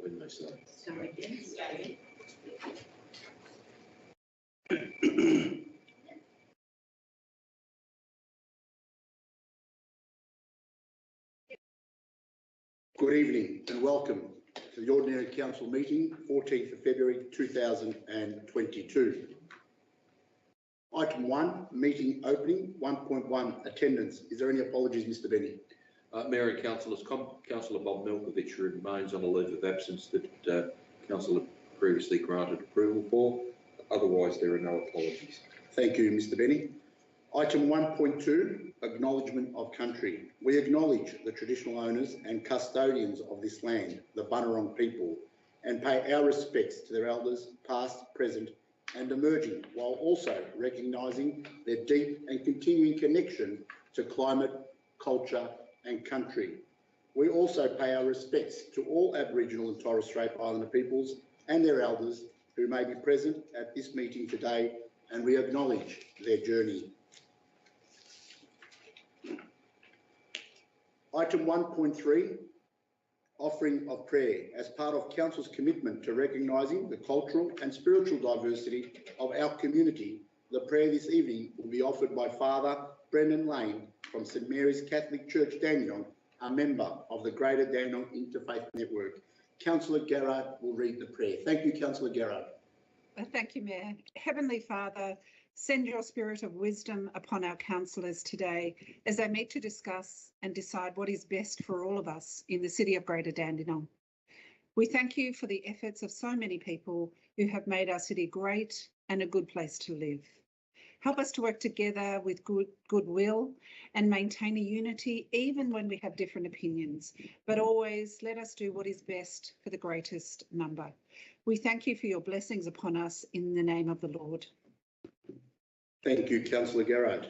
when they say. Sorry, yes. Good evening and welcome to the Ordinary Council meeting, 14th of February 2022. Item 1, meeting opening. 1.1, attendance. Is there any apologies, Mr. Benny? Mayor and Councillors, Councillor Bob Milkovich remains on a leave of absence that Councillor previously granted approval for. Otherwise, there are no apologies. Thank you, Mr. Benny. Item 1.2, acknowledgement of country. We acknowledge the traditional owners and custodians of this land, the Bunurong people, and pay our respects to their elders, past, present, and emerging, while also recognising their deep and continuing connection to climate, culture, and country. We also pay our respects to all Aboriginal and Torres Strait Islander peoples and their elders who may be present at this meeting today, and we acknowledge their journey. Item 1.3, offering of prayer. As part of Council's commitment to recognising the cultural and spiritual diversity of our community, the prayer this evening will be offered by Father Brendan Lane from St Mary's Catholic Church, Dandenong, a member of the Greater Dandenong Interfaith Network. Councillor Garrard will read the prayer. Thank you, Councillor Garrard. Thank you, Mayor. Heavenly Father, send your spirit of wisdom upon our councillors today as they meet to discuss and decide what is best for all of us in the city of Greater Dandenong. We thank you for the efforts of so many people who have made our city great and a good place to live. Help us to work together with goodwill and maintain a unity even when we have different opinions, but always let us do what is best for the greatest number. We thank you for your blessings upon us in the name of the Lord. Thank you, Councillor Garrard.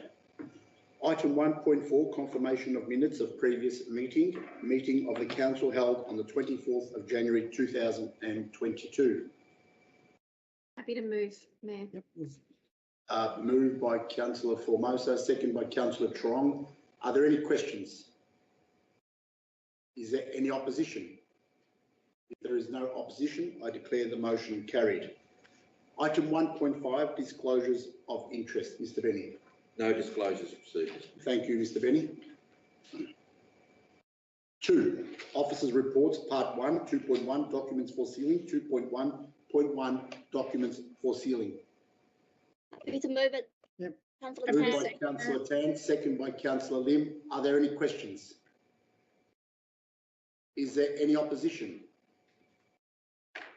Item 1.4, confirmation of minutes of previous meeting of the Council held on the 24th of January 2022. Happy to move, Mayor. Yep. Moved by Councillor Formosa, second by Councillor Trong. Are there any questions? Is there any opposition? If there is no opposition, I declare the motion carried. Item 1.5, disclosures of interest. Mr. Benny. No disclosures received. Thank you, Mr. Benny. 2, officers' reports, part 1, 2.1, documents for sealing, 2.1.1, documents for sealing. Happy to move it. Yep. Councillor Moved Tan. by Councillor Tan, second by Councillor Lim. Are there any questions? Is there any opposition?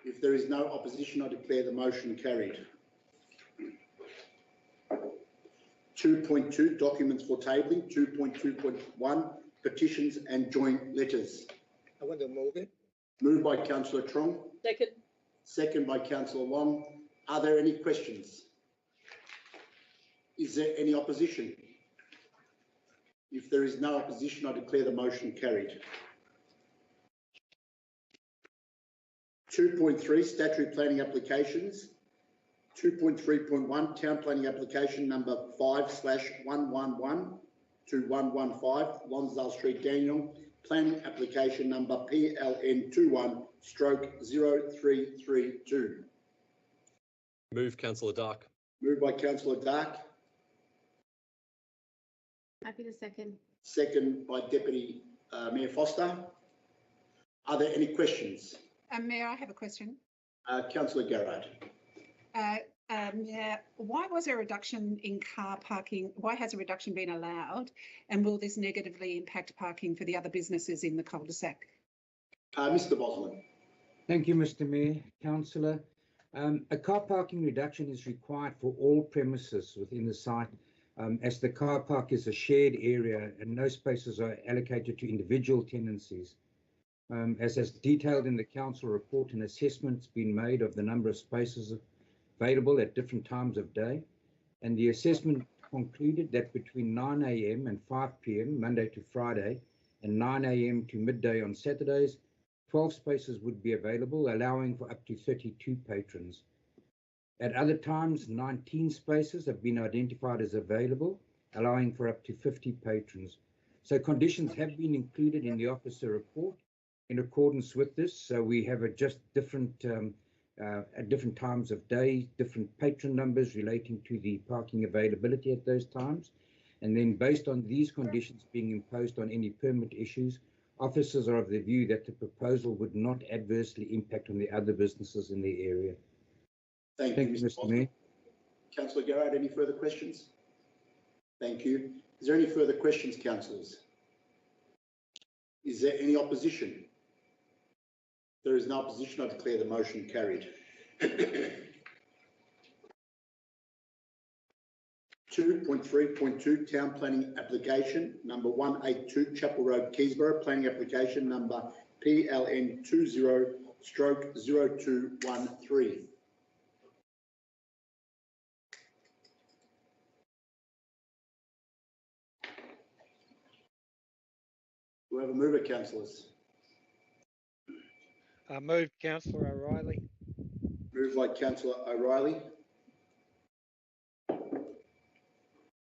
If there is no opposition, I declare the motion carried. 2.2, documents for tabling. 2.2.1, petitions and joint letters. I want to move it. Moved by Councillor Trong, Second. second by Councillor Wong. Are there any questions? Is there any opposition? If there is no opposition, I declare the motion carried. 2.3, statutory planning applications. 2.3.1, town planning application number 5/111 to 115, Lonsdale Street, Dandenong. Planning application number PLN 21/0332. Move, Councillor Dark. Moved by Councillor Dark, Happy to second. second by Deputy Mayor Foster. Are there any questions? Mayor, I have a question. Councillor Garrard. Mayor, why was there a reduction in car parking? Why has a reduction been allowed? And will this negatively impact parking for the other businesses in the cul-de-sac? Mr. Bosman. Thank you, Mr. Mayor, Councillor. A car parking reduction is required for all premises within the site, as the car park is a shared area and no spaces are allocated to individual tenancies. As detailed in the council report, an assessment's been made of the number of spaces available at different times of day, and the assessment concluded that between 9 a.m. and 5 p.m. Monday to Friday and 9 a.m. to midday on Saturdays, 12 spaces would be available, allowing for up to 32 patrons. At other times, 19 spaces have been identified as available, allowing for up to 50 patrons. So conditions have been included in the officer report, In accordance with this, so we have just different at different times of day, different patron numbers relating to the parking availability at those times. And then based on these conditions being imposed on any permit issues, officers are of the view that the proposal would not adversely impact on the other businesses in the area. Thank you, Mr. Mayor. Councillor Garrard, any further questions? Thank you. Is there any further questions, councillors? Is there any opposition? There is no opposition. I declare the motion carried. 2.3.2 Town Planning Application number 182 Chapel Road, Keysborough. Planning application number PLN 20/0213. Do we have a mover, councillors? Moved, Councillor O'Reilly. Moved by Councillor O'Reilly.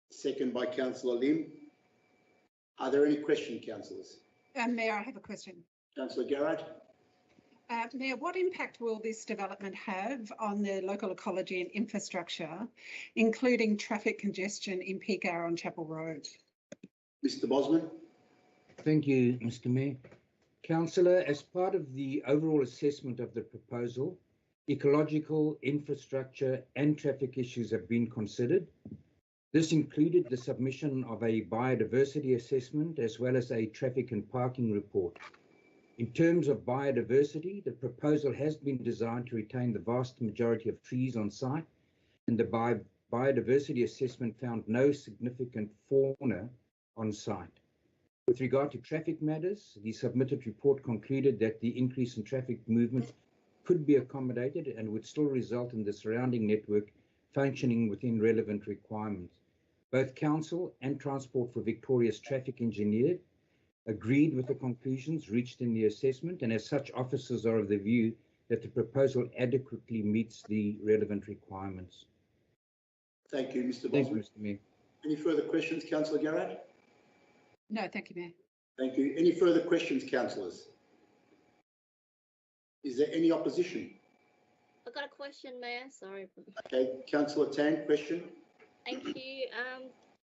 Second by Councillor Lim. Are there any questions, councillors? Mayor, I have a question. Councillor Garrard. Mayor, what impact will this development have on the local ecology and infrastructure, including traffic congestion in peak hour on Chapel Road? Mr. Bosman. Thank you, Mr. Mayor. Councillor, as part of the overall assessment of the proposal, ecological, infrastructure and traffic issues have been considered. This included the submission of a biodiversity assessment as well as a traffic and parking report. In terms of biodiversity, the proposal has been designed to retain the vast majority of trees on site, and the biodiversity assessment found no significant fauna on site. With regard to traffic matters, the submitted report concluded that the increase in traffic movement could be accommodated and would still result in the surrounding network functioning within relevant requirements. Both Council and Transport for Victoria's traffic engineer agreed with the conclusions reached in the assessment, and as such, officers are of the view that the proposal adequately meets the relevant requirements. Thank you, Mr. Thank you, Bosman. Mr. Mayor. Any further questions, Councillor Garrard? No, thank you, Mayor. Thank you. Any further questions, councillors? Is there any opposition? I've got a question, Mayor. Sorry. Okay, Councillor Tan, question. Thank you.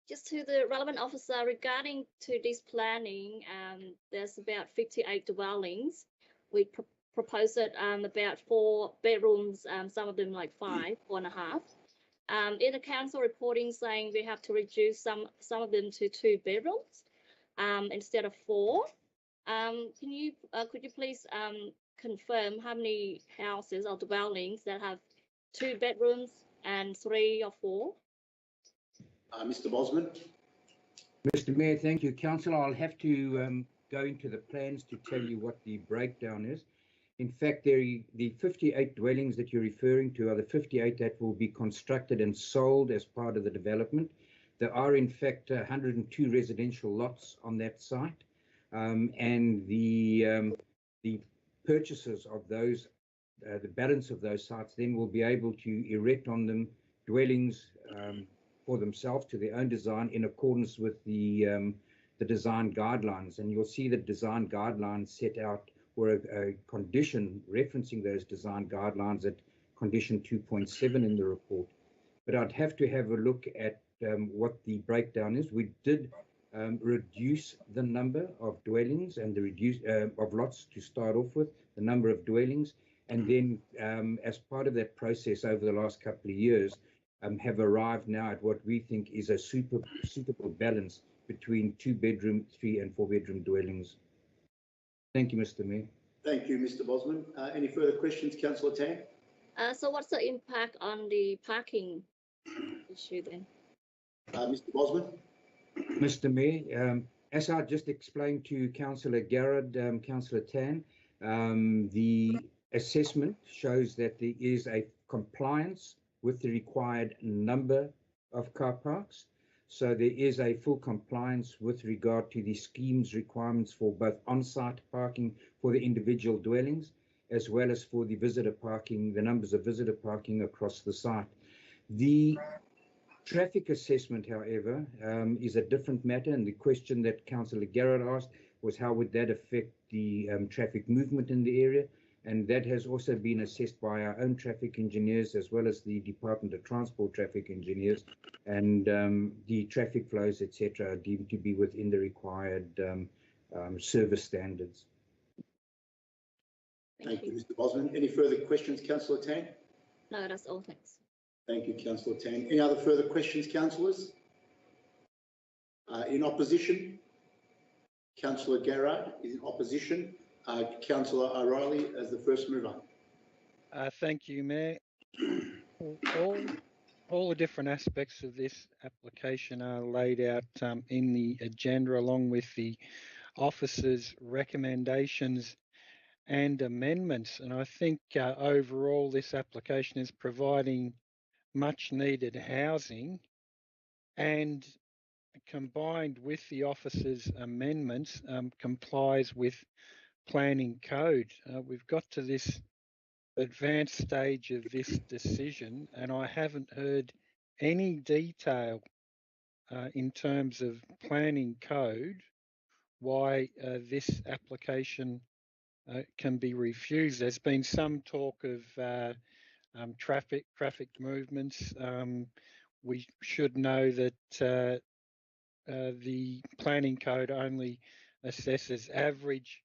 Just to the relevant officer regarding to this planning, there's about 58 dwellings. We proposed about 4 bedrooms, some of them like 5, 4.5. In the council reporting saying we have to reduce some of them to 2 bedrooms instead of 4. Could you please confirm how many houses or dwellings that have 2 bedrooms and 3 or 4? Mr. Bosman. Mr. Mayor, thank you. Councillor, I'll have to go into the plans to tell you what the breakdown is. In fact, the 58 dwellings that you're referring to are the 58 that will be constructed and sold as part of the development. There are, in fact, 102 residential lots on that site, and the purchasers of those, the balance of those sites, then will be able to erect on them dwellings for themselves to their own design in accordance with the design guidelines. And you'll see the design guidelines set out, or a condition referencing those design guidelines at condition 2.7 in the report. But I'd have to have a look at what the breakdown is. We did reduce the number of dwellings and the of lots to start off with, the number of dwellings, and then as part of that process over the last couple of years, have arrived now at what we think is a suitable balance between 2-bedroom, 3 and 4-bedroom dwellings. Thank you, Mr. Mayor. Thank you, Mr. Bosman. Any further questions, Councillor Tan? So what's the impact on the parking issue then? Mr. Bosman. Mr. Mayor, as I just explained to Councillor Garrard, Councillor Tan, the assessment shows that there is a compliance with the required number of car parks. So there is a full compliance with regard to the scheme's requirements for both on-site parking for the individual dwellings, as well as for the visitor parking, the numbers of visitor parking across the site. The Traffic assessment, however, is a different matter, and the question that Councillor Garrett asked was how would that affect the traffic movement in the area, and that has also been assessed by our own traffic engineers as well as the Department of Transport traffic engineers, and the traffic flows, etc., are deemed to be within the required service standards. Thank you, Mr. Bosman. Any further questions, Councillor Tan? No, that's all, thanks. Thank you, Councillor Tan. Any other further questions, councillors? In opposition, Councillor Garrard is in opposition. Councillor O'Reilly as the first mover. Thank you, Mayor. All the different aspects of this application are laid out in the agenda, along with the officer's recommendations and amendments. And I think overall this application is providing much needed housing, and combined with the officer's amendments complies with planning code. We've got to this advanced stage of this decision, and I haven't heard any detail in terms of planning code why this application can be refused. There's been some talk of traffic movements. We should know that the planning code only assesses average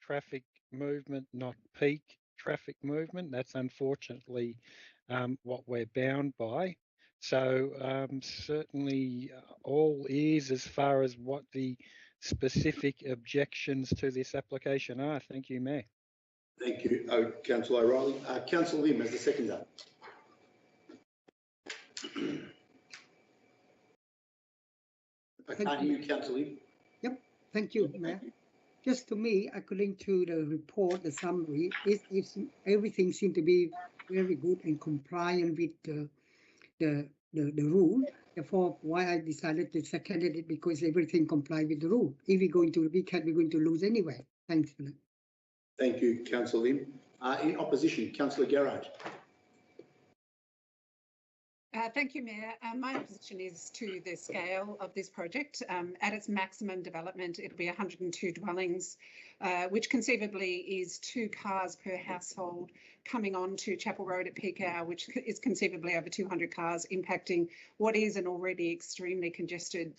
traffic movement, not peak traffic movement. That's unfortunately what we're bound by. So certainly all ears as far as what the specific objections to this application are. Thank you, Mayor. Thank you, Councillor O'Reilly. Councillor Lim as the seconder. I can't hear you, Councillor Lim. Yep, thank you, Mayor. Just to me, according to the report, the summary, everything seems to be very good and compliant with the rule. Therefore, why I decided to second it, because everything complies with the rule. If we're going to be cat, we're going to lose anyway. Thanks for that. Thank you, Councillor Lim. In opposition, Councillor Garrard. Thank you, Mayor. My opposition is to the scale of this project. At its maximum development, it'll be 102 dwellings, which conceivably is 2 cars per household coming on to Chapel Road at peak hour, which is conceivably over 200 cars, impacting what is an already extremely congested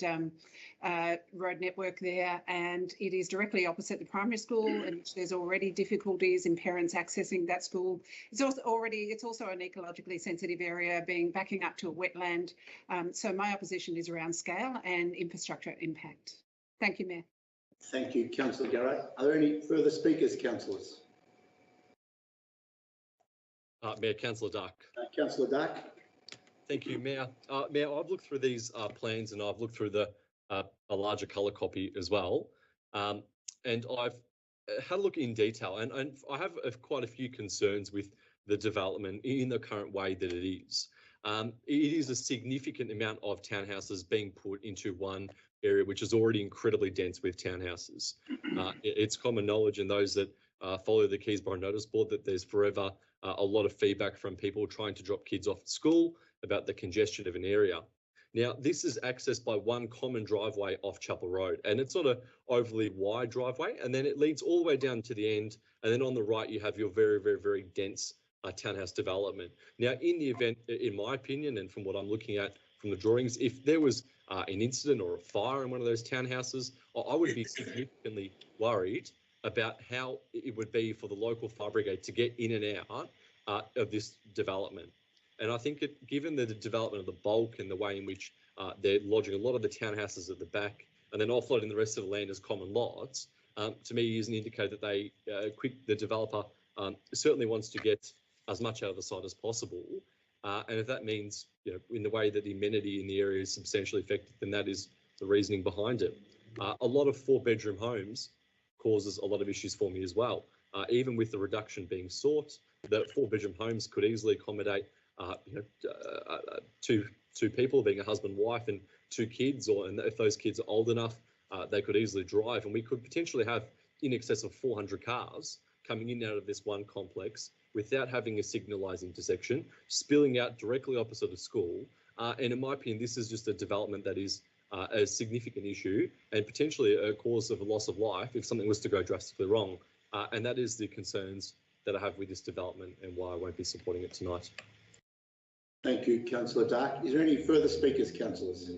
road network there. And it is directly opposite the primary school, and there's already difficulties in parents accessing that school. It's also an ecologically sensitive area, backing up to a wetland. So my opposition is around scale and infrastructure impact. Thank you, Mayor. Thank you, Councillor Garrard. Are there any further speakers, councillors? Mayor, Councillor Dark. Councillor Dark. Thank you, Mayor. Mayor, I've looked through these plans, and I've looked through a larger colour copy as well, and I've had a look in detail, and I have quite a few concerns with the development in the current way that it is. It is a significant amount of townhouses being put into one area, which is already incredibly dense with townhouses. It's common knowledge, and those that follow the Keysborough Notice Board, that there's forever a lot of feedback from people trying to drop kids off at school about the congestion of an area. Now, this is accessed by one common driveway off Chapel Road, and it's not an overly wide driveway, and then it leads all the way down to the end, and then on the right you have your very, very, very dense townhouse development. Now, in the event, in my opinion, and from what I'm looking at from the drawings, if there was an incident or a fire in one of those townhouses, I would be significantly worried about how it would be for the local fire brigade to get in and out of this development. And I think given the development of the bulk and the way in which they're lodging a lot of the townhouses at the back and then offloading the rest of the land as common lots, to me is an indicator that the developer certainly wants to get as much out of the site as possible. And if that means, in the way that the amenity in the area is substantially affected, then that is the reasoning behind it. A lot of 4-bedroom homes causes a lot of issues for me as well. Even with the reduction being sought, the 4-bedroom homes could easily accommodate two people, being a husband, wife, and 2 kids, and if those kids are old enough, they could easily drive, and we could potentially have in excess of 400 cars coming in and out of this one complex without having a signalised intersection, spilling out directly opposite a school, And in my opinion, this is just a development that is a significant issue and potentially a cause of a loss of life if something was to go drastically wrong. And that is the concerns that I have with this development and why I won't be supporting it tonight. Thank you, Councillor Dark. Is there any further speakers, councillors?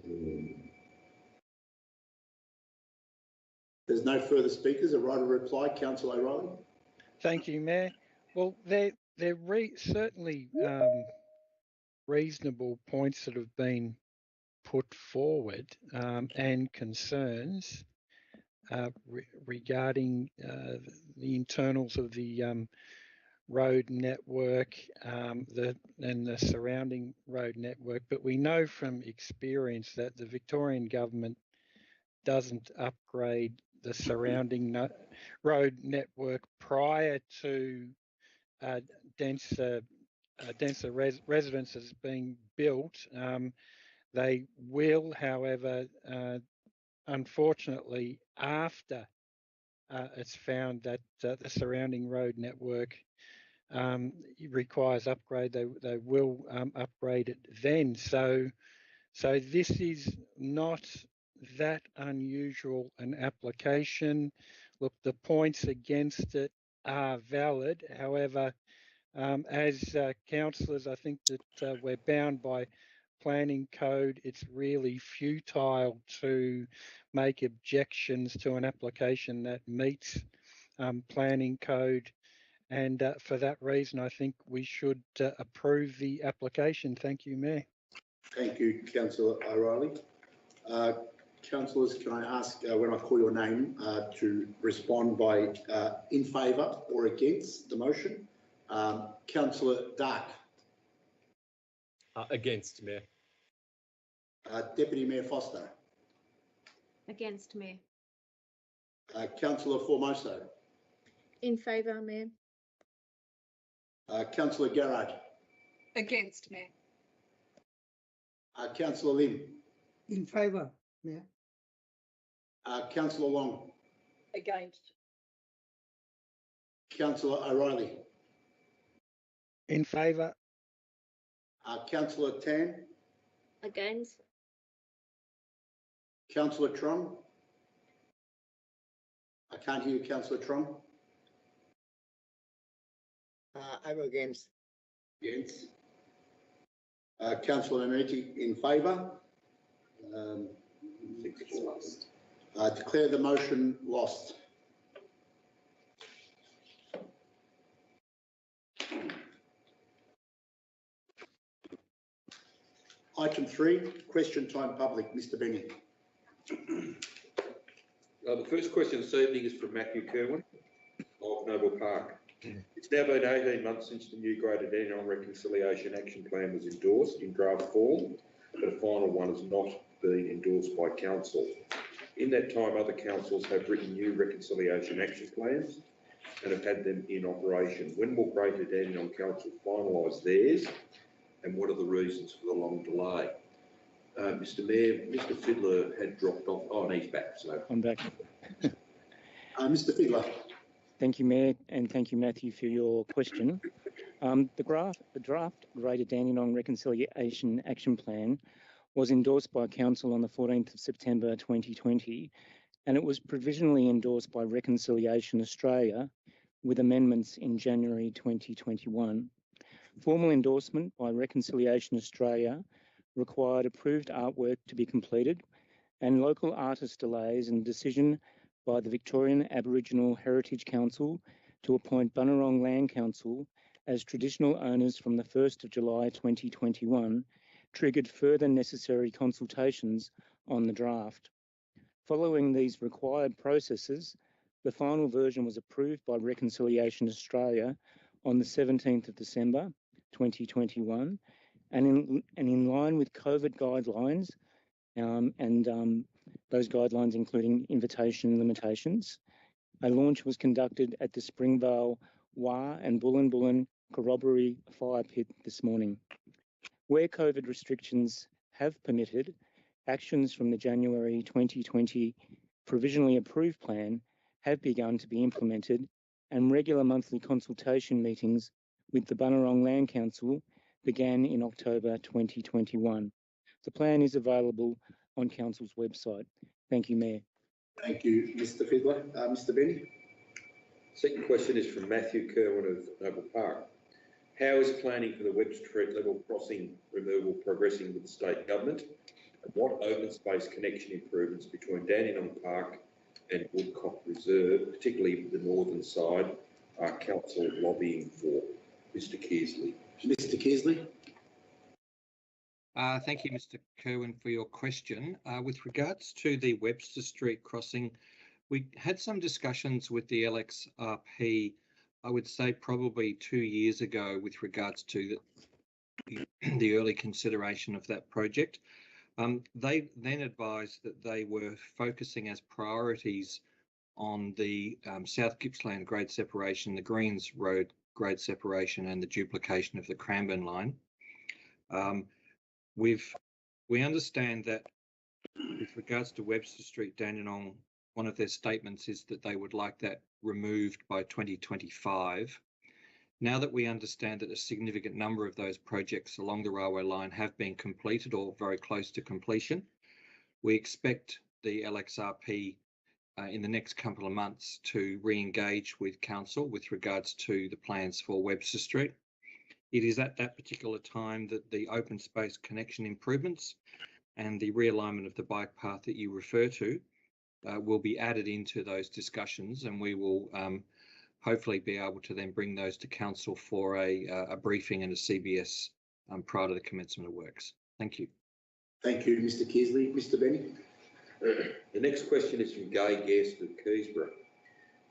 There's no further speakers. A right of reply, Councillor O'Reilly. Thank you, Mayor. Well, they're certainly reasonable points that have been put forward and concerns regarding the internals of the road network and the surrounding road network. But we know from experience that the Victorian government doesn't upgrade the surrounding road network prior to denser residences being built. They will, however, unfortunately, after it's found that the surrounding road network requires upgrade, they will upgrade it then. So this is not that unusual an application. Look, the points against it are valid. However, as councillors, I think that we're bound by planning code. It's really futile to make objections to an application that meets planning code. And for that reason, I think we should approve the application. Thank you, Mayor. Thank you, Councillor O'Reilly. Councillors, can I ask, when I call your name, to respond by in favour or against the motion? Councillor Dark. Against, Mayor. Deputy Mayor Foster. Against, Mayor. Councillor Formoso. In favour, Mayor. Councillor Garrard. Against, Mayor. Councillor Lim. In favour, Mayor. Councillor Long. Against. Councillor O'Reilly. In favour. Councillor Tan. Against. Councillor Tron. I can't hear you, Councillor Tron. I'm against. Against. Councillor Ameti in favour. Declare the motion lost. Item 3, question time public. Mr. Benny. The first question this evening is from Matthew Kerwin of Noble Park. It's now been 18 months since the new Greater Dandenong Reconciliation Action Plan was endorsed in draft form, but a final one has not been endorsed by Council. In that time, other councils have written new reconciliation action plans and have had them in operation. When will Greater Dandenong Council finalise theirs, and what are the reasons for the long delay? Mr. Mayor, Mr. Fiddler had dropped off. Oh, and he's back. So I'm back. Mr. Fiddler. Thank you, Mayor, and thank you, Matthew, for your question. The draft Greater Dandenong Reconciliation Action Plan was endorsed by Council on the 14th of September 2020, and it was provisionally endorsed by Reconciliation Australia with amendments in January 2021. Formal endorsement by Reconciliation Australia required approved artwork to be completed and local artist delays and decision by the Victorian Aboriginal Heritage Council to appoint Bunurong Land Council as traditional owners from the 1st of July 2021 triggered further necessary consultations on the draft. Following these required processes, the final version was approved by Reconciliation Australia on the 17th of December 2021, and in line with COVID guidelines and those guidelines including invitation limitations, a launch was conducted at the Springvale Wah and Bullen Bullen Corroboree fire pit this morning. Where COVID restrictions have permitted, actions from the January 2020 provisionally approved plan have begun to be implemented, and regular monthly consultation meetings with the Bunurong Land Council began in October 2021. The plan is available on Council's website. Thank you, Mayor. Thank you, Mr Fiddler. Mr Benny? Second question is from Matthew Kerwin of Noble Park. How is planning for the Webster Street level crossing removal progressing with the state government? And what open space connection improvements between Dandenong Park and Woodcock Reserve, particularly the northern side, are council lobbying for? Mr Kearsley. Mr Kearsley? Thank you, Mr Kerwin, for your question. With regards to the Webster Street crossing, we had some discussions with the LXRP, I would say probably 2 years ago, with regards to the early consideration of that project. They then advised that they were focusing as priorities on the South Gippsland grade separation, the Greens Road grade separation, and the duplication of the Cranbourne line. We understand that with regards to Webster Street, Dandenong, one of their statements is that they would like that removed by 2025. Now that we understand that a significant number of those projects along the railway line have been completed or very close to completion, we expect the LXRP in the next couple of months to re-engage with Council with regards to the plans for Webster Street. It is at that particular time that the open space connection improvements and the realignment of the bike path that you refer to will be added into those discussions, and we will hopefully be able to then bring those to Council for a briefing and a CBS prior to the commencement of works. Thank you. Thank you, Mr Kearsley. Mr Benny? The next question is from Gay Guest of Keysborough.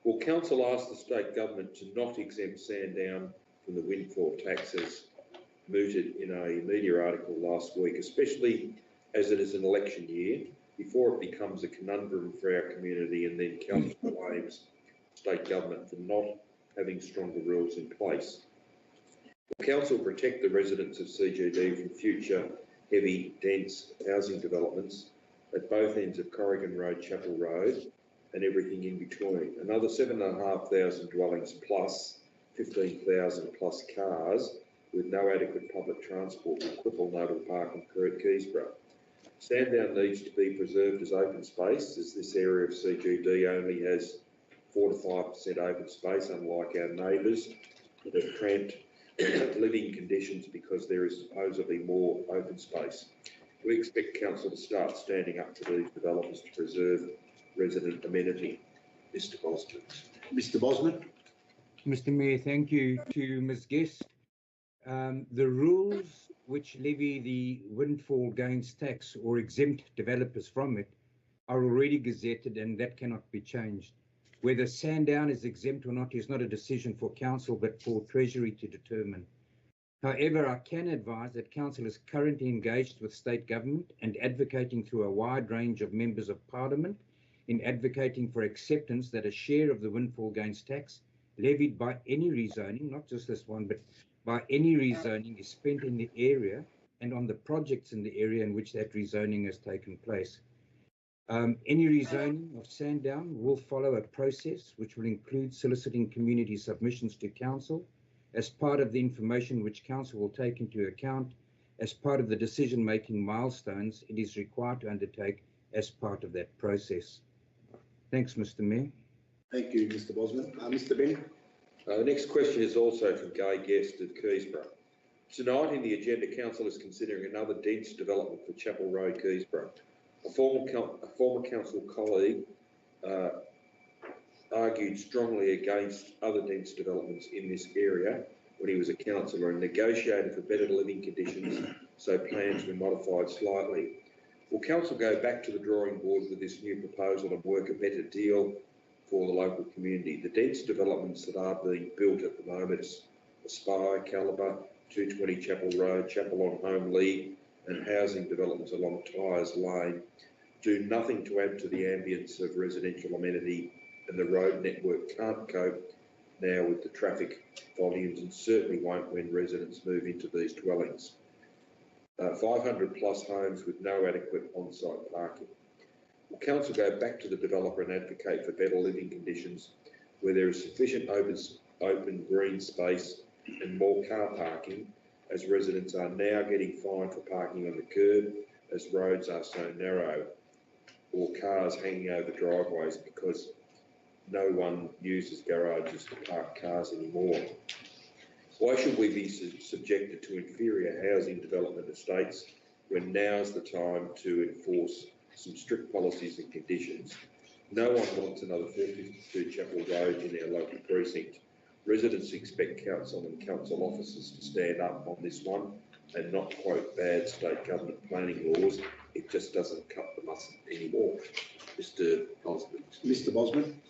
Will Council ask the state government to not exempt Sandown from the windfall taxes mooted in a media article last week, especially as it is an election year, before it becomes a conundrum for our community and then Council blames state government for not having stronger rules in place? Will Council protect the residents of CGD from future heavy, dense housing developments at both ends of Corrigan Road, Chapel Road, and everything in between? Another 7,500 dwellings plus 15,000 plus cars with no adequate public transport will cripple Noble Park and Keysborough. Sandown needs to be preserved as open space, as this area of CGD only has 4 to 5% open space, unlike our neighbours that have cramped living conditions because there is supposedly more open space. We expect Council to start standing up to these developers to preserve resident amenity. Mr Bosman. Mr Bosman? Mr Mayor, thank you to Ms Guest. The rules which levy the windfall gains tax or exempt developers from it are already gazetted, and that cannot be changed. Whether Sandown is exempt or not is not a decision for Council but for Treasury to determine. However, I can advise that Council is currently engaged with state government and advocating through a wide range of members of Parliament in advocating for acceptance that a share of the windfall gains tax levied by any rezoning, not just this one, but by any rezoning, is spent in the area and on the projects in the area in which that rezoning has taken place. Any rezoning of Sandown will follow a process which will include soliciting community submissions to Council as part of the information which Council will take into account as part of the decision-making milestones it is required to undertake as part of that process. Thanks, Mr Mayor. Thank you, Mr Bosman. Mr Benny? The next question is also from Gay Guest of Keysborough. Tonight in the agenda, Council is considering another dense development for Chapel Road, Keysborough. A former council colleague argued strongly against other dense developments in this area when he was a councillor and negotiated for better living conditions, so plans were modified slightly. Will Council go back to the drawing board with this new proposal and work a better deal for the local community? The dense developments that are being built at the moment, Aspire, Calibre, 220 Chapel Road, Chapel on Home League, and housing developments along Tyres Lane, do nothing to add to the ambience of residential amenity, and the road network can't cope now with the traffic volumes and certainly won't when residents move into these dwellings. 500 plus homes with no adequate on-site parking. Will Council go back to the developer and advocate for better living conditions where there is sufficient open green space and more car parking, as residents are now getting fined for parking on the curb as roads are so narrow, or cars hanging over driveways because no one uses garages to park cars anymore. Why should we be subjected to inferior housing development estates when now's the time to enforce some strict policies and conditions? No one wants another 452 Chapel Road in their local precinct. Residents expect council and council officers to stand up on this one and not quote bad state government planning laws. It just doesn't cut the mustard anymore. Mr. Osmond. Mr. Bosman.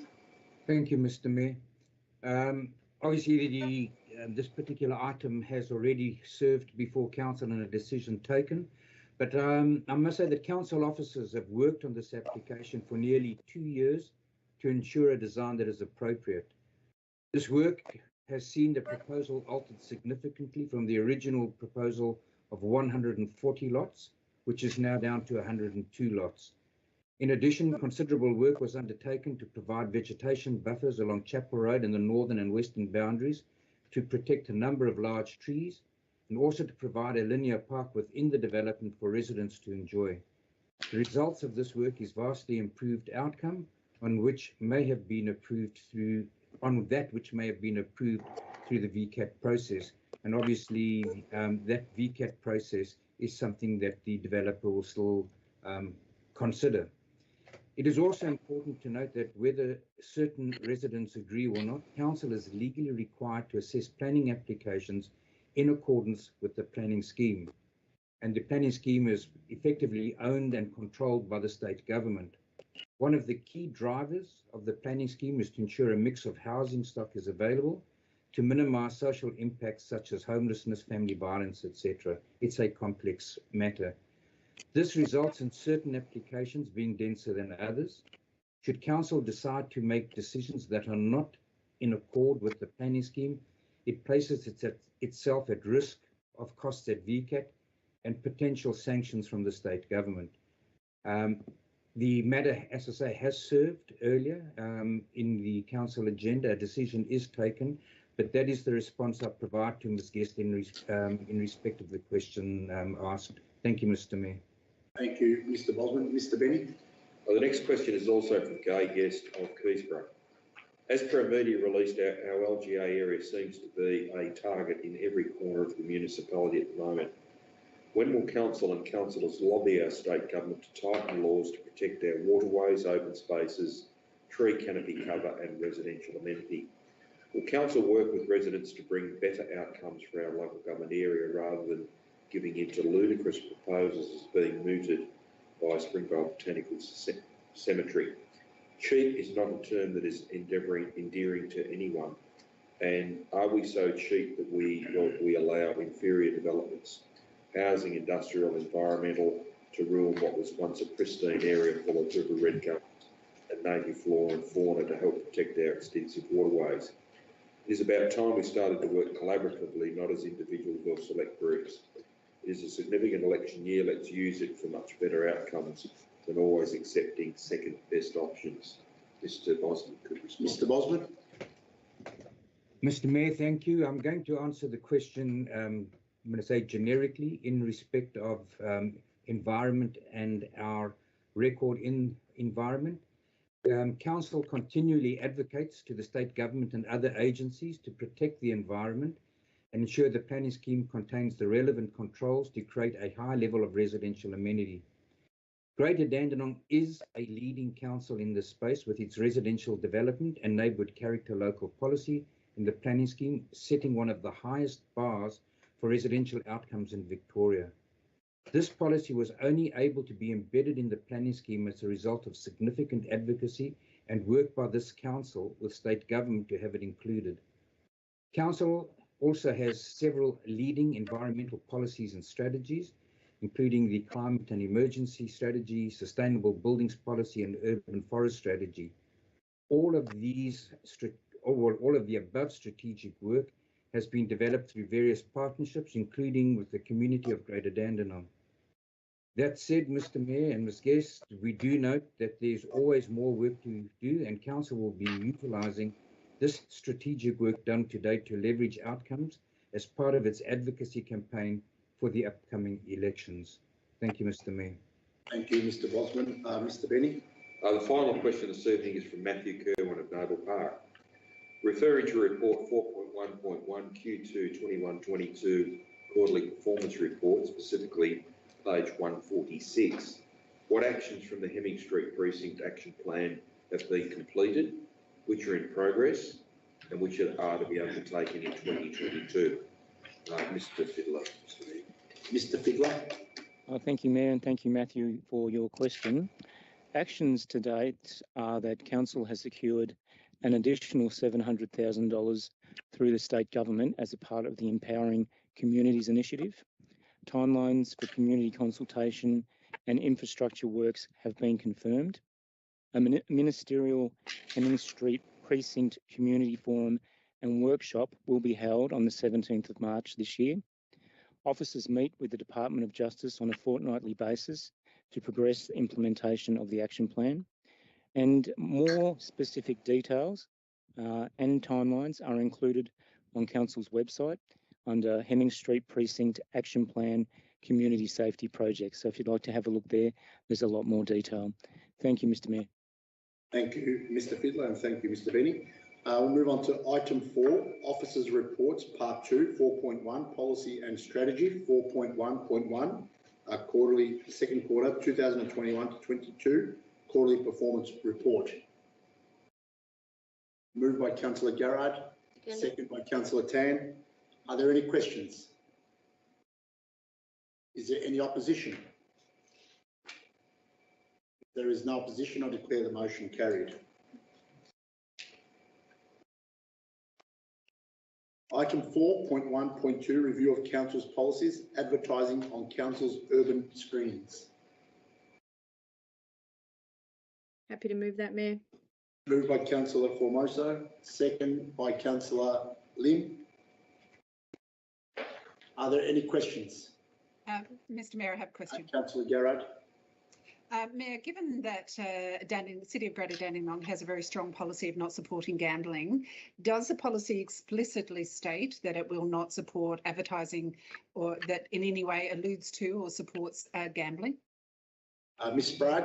Thank you, Mr. Mayor. Obviously, this particular item has already served before council and a decision taken, but I must say that council officers have worked on this application for nearly 2 years to ensure a design that is appropriate. This work has seen the proposal altered significantly from the original proposal of 140 lots, which is now down to 102 lots. In addition, considerable work was undertaken to provide vegetation buffers along Chapel Road and the northern and western boundaries to protect a number of large trees, and also to provide a linear park within the development for residents to enjoy. The results of this work is vastly improved outcome on that which may have been approved through the VCAT process. And obviously, that VCAT process is something that the developer will still consider. It is also important to note that whether certain residents agree or not, council is legally required to assess planning applications in accordance with the planning scheme. And the planning scheme is effectively owned and controlled by the state government. One of the key drivers of the planning scheme is to ensure a mix of housing stock is available to minimize social impacts such as homelessness, family violence, etc. It's a complex matter. This results in certain applications being denser than others. Should council decide to make decisions that are not in accord with the planning scheme, it places itself at risk of costs at VCAT and potential sanctions from the state government. The matter, as I say, has served earlier in the council agenda. A decision is taken, but that is the response I provide to Ms. Guest in respect of the question asked. Thank you, Mr. Mayor. Thank you, Mr. Bosman. Mr. Benny. Well, the next question is also from Gay Guest of Keysborough. As per a media release, our LGA area seems to be a target in every corner of the municipality at the moment. When will council and councillors lobby our state government to tighten laws to protect our waterways, open spaces, tree canopy cover and residential amenity? Will council work with residents to bring better outcomes for our local government area rather than giving in to ludicrous proposals as being mooted by Springvale Botanical Cemetery? Cheap is not a term that is endearing to anyone. And are we so cheap that we allow inferior developments, housing, industrial, environmental, to ruin what was once a pristine area full of river red gums and native flora and fauna to help protect our extensive waterways? It is about time we started to work collaboratively, not as individuals or select groups. It is a significant election year. Let's use it for much better outcomes than always accepting second best options. Mr. Bosman could respond. Mr. Bosman. Mr. Mayor, thank you. I'm going to answer the question, I'm going to say generically in respect of environment and our record in environment. Council continually advocates to the state government and other agencies to protect the environment and ensure the planning scheme contains the relevant controls to create a high level of residential amenity. Greater Dandenong is a leading council in this space with its residential development and neighbourhood character local policy in the planning scheme, setting one of the highest bars for residential outcomes in Victoria. This policy was only able to be embedded in the planning scheme as a result of significant advocacy and work by this council with state government to have it included. Council also has several leading environmental policies and strategies, including the climate and emergency strategy, sustainable buildings policy and urban forest strategy. All of the above strategic work has been developed through various partnerships, including with the community of Greater Dandenong. That said, Mr. Mayor and Ms. Guest, we do note that there's always more work to do, and Council will be utilising this strategic work done to date to leverage outcomes as part of its advocacy campaign for the upcoming elections. Thank you, Mr. Mayor. Thank you, Mr. Bosman. Mr. Benny. The final question this evening is from Matthew Kerwin of Noble Park. Referring to report 4.1.1 Q2 21-22 quarterly performance report, specifically page 146, what actions from the Hemming Street Precinct Action Plan have been completed, which are in progress, and which are to be undertaken in 2022? Mr. Fiddler. Mr. Fiddler. Thank you, Mayor, and thank you, Matthew, for your question. Actions to date are that Council has secured an additional $700,000 through the state government as a part of the Empowering Communities initiative. Timelines for community consultation and infrastructure works have been confirmed. A ministerial Hemming Street Precinct Community Forum and workshop will be held on the 17th of March this year. Officers meet with the Department of Justice on a fortnightly basis to progress the implementation of the action plan, and more specific details and timelines are included on Council's website under Hemming Street Precinct Action Plan Community Safety Project. So if you'd like to have a look there, there's a lot more detail. Thank you, Mr. Mayor. Thank you, Mr. Fiddler, and thank you, Mr. Benny. We'll move on to item 4, Officers' Reports, Part 2, 4.1, Policy and Strategy, 4.1.1, quarterly, second quarter, 2021 to 22, quarterly performance report. Moved by Councillor Garrard, second by Councillor Tan. Are there any questions? Is there any opposition? If there is no opposition, I declare the motion carried. Item 4.1.2, Review of Council's Policies, Advertising on Council's Urban Screenings. Happy to move that, Mayor. Moved by Councillor Formoso, second by Councillor Lim. Are there any questions? Mr. Mayor, I have a question. Councillor Garrard. Mayor, given that the City of Greater Dandenong has a very strong policy of not supporting gambling, does the policy explicitly state that it will not support advertising or that in any way alludes to or supports gambling? Ms. Bragg.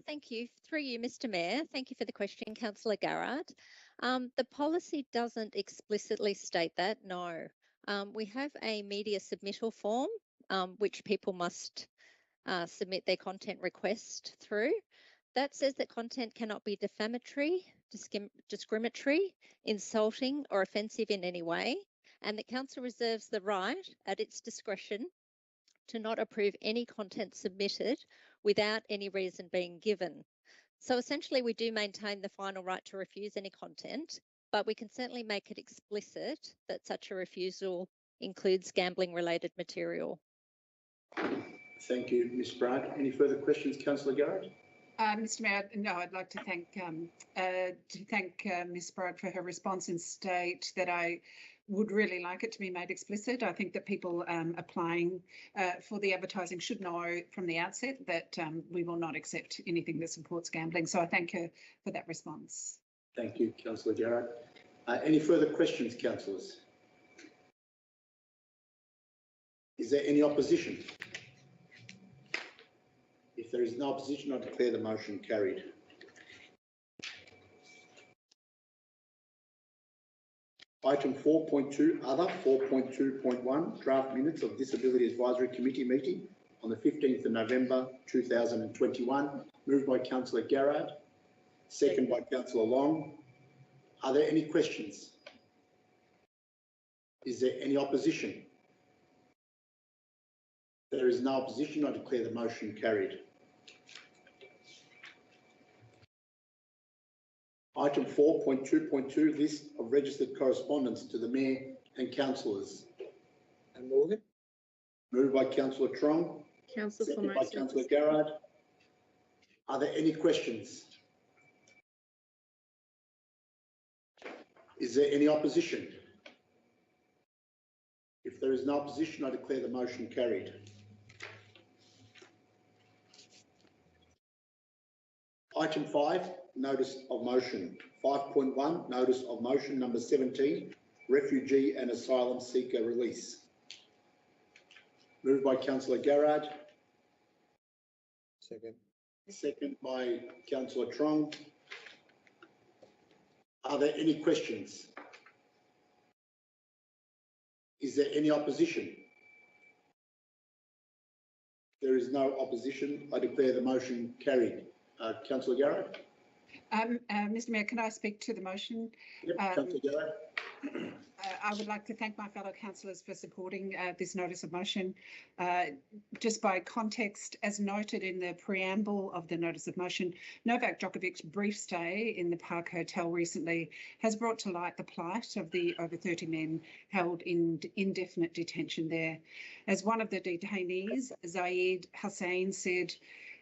Thank you. Through you, Mr. Mayor. Thank you for the question, Councillor Garrard. The policy doesn't explicitly state that, no. We have a media submittal form which people must submit their content request through. That says that content cannot be defamatory, discriminatory, insulting or offensive in any way, and that Council reserves the right at its discretion to not approve any content submitted without any reason being given. So essentially we do maintain the final right to refuse any content, but we can certainly make it explicit that such a refusal includes gambling related material. Thank you, Ms. Bragg. Any further questions, Councillor Garrard? Mr. Mayor, no, I'd like to thank Ms. Bragg for her response and state that I would really like it to be made explicit. I think that people applying for the advertising should know from the outset that we will not accept anything that supports gambling. So I thank her for that response. Thank you, Councillor Garrard. Any further questions, councillors? Is there any opposition? If there is no opposition, I declare the motion carried. Item 4.2, Other, 4.2.1, Draft Minutes of Disability Advisory Committee meeting on the 15th of November 2021, moved by Councillor Garrard, second by Councillor Long. Are there any questions? Is there any opposition? If there is no opposition, I declare the motion carried. Item 4.2.2, List of Registered Correspondence to the Mayor and Councillors. And Morgan. Moved by Councillor Trong, seconded by Councillor Garrard. Are there any questions? Is there any opposition? If there is no opposition, I declare the motion carried. Item 5, Notice of Motion. 5.1, Notice of Motion number 17, Refugee and Asylum Seeker Release. Moved by Councillor Garrard, Second. second by Councillor Trong. Are there any questions? Is there any opposition? There is no opposition. I declare the motion carried. Councillor Garrard? Mr. Mayor, can I speak to the motion? Yep, Councillor Garrard. I would like to thank my fellow councillors for supporting this notice of motion. Just by context, as noted in the preamble of the notice of motion, Novak Djokovic's brief stay in the Park Hotel recently has brought to light the plight of the over 30 men held in indefinite detention there. As one of the detainees, Zaid Hussein, said,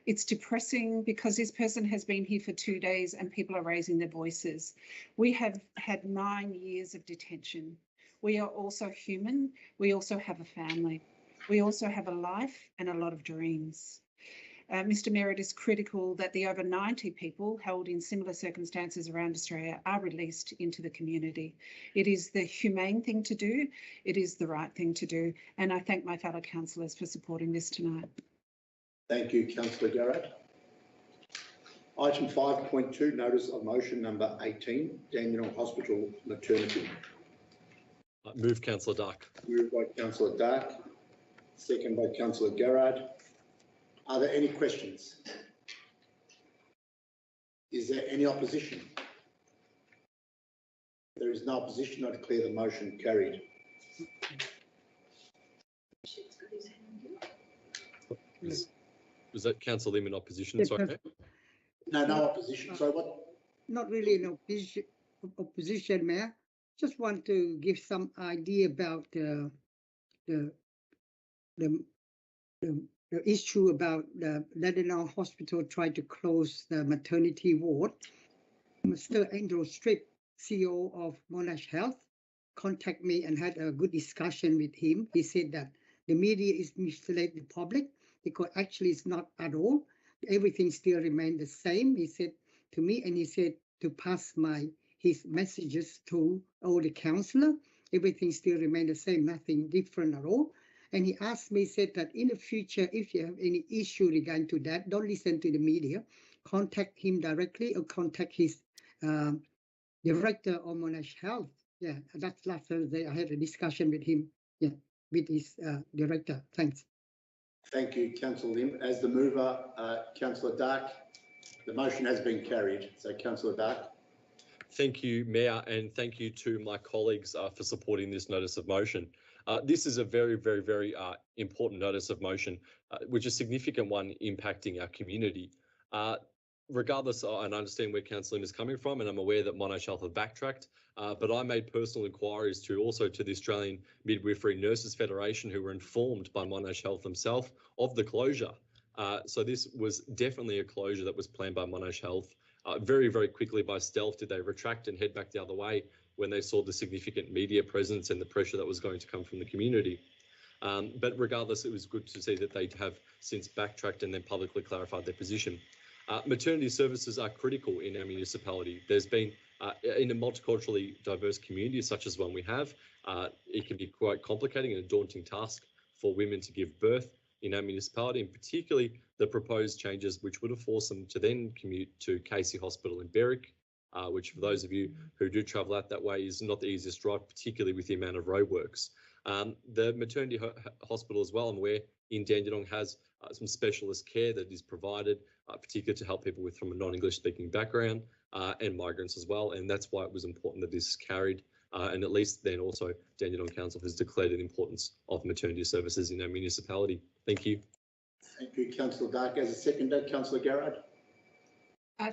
"It's depressing because this person has been here for 2 days and people are raising their voices. We have had 9 years of detention. We are also human. We also have a family. We also have a life and a lot of dreams." Mr. Mayor, it is critical that the over 90 people held in similar circumstances around Australia are released into the community. It is the humane thing to do. It is the right thing to do. And I thank my fellow councillors for supporting this tonight. Thank you, Councillor Garrard. Item 5.2, notice of motion number 18, Dandenong Hospital Maternity. Move, Councillor Dark. Moved by Councillor Dark, second by Councillor Garrard. Are there any questions? Is there any opposition? There is no opposition. I declare the motion carried. Was that Councillor Lim in opposition? Sorry. No, no opposition. So what? Not really an opposition, Mayor. Just want to give some idea about the issue about the Dandenong Hospital trying to close the maternity ward. Mr. Andrew Strip, CEO of Monash Health, contacted me and had a good discussion with him. He said that the media is misled the public because actually it's not at all. Everything still remained the same, he said to me, and he said to pass his messages to all the councillor. Everything still remained the same, nothing different at all. And he asked me, said that in the future, if you have any issue regarding to that, don't listen to the media, contact him directly or contact his director of Monash Health. Yeah, that's last Thursday. I had a discussion with him, yeah, with his director. Thanks. Thank you, Councillor Lim. As the mover, Councillor Dark, the motion has been carried. So, Councillor Dark. Thank you, Mayor, and thank you to my colleagues for supporting this notice of motion. This is a very, very, very important notice of motion, which is a significant one impacting our community. Regardless, and I understand where Councillor Lim is coming from, and I'm aware that Monash Health have backtracked, but I made personal inquiries to the Australian Midwifery Nurses Federation, who were informed by Monash Health themselves of the closure. So this was definitely a closure that was planned by Monash Health. Very, very quickly by stealth did they retract and head back the other way when they saw the significant media presence and the pressure that was going to come from the community. But regardless, it was good to see that they have since backtracked and then publicly clarified their position. Maternity services are critical in our municipality. There's been, in a multiculturally diverse community such as one we have, it can be quite complicating and a daunting task for women to give birth in our municipality, and particularly the proposed changes which would have forced them to then commute to Casey Hospital in Berwick, which for those of you who do travel out that way is not the easiest drive, particularly with the amount of roadworks. The maternity hospital as well, I'm aware, in Dandenong has some specialist care that is provided, particularly to help people from a non-English speaking background and migrants as well. And that's why it was important that this is carried. And at least then also Dandenong Council has declared the importance of maternity services in our municipality. Thank you. Thank you, Councillor Dark. As a seconder, Councillor Garrard.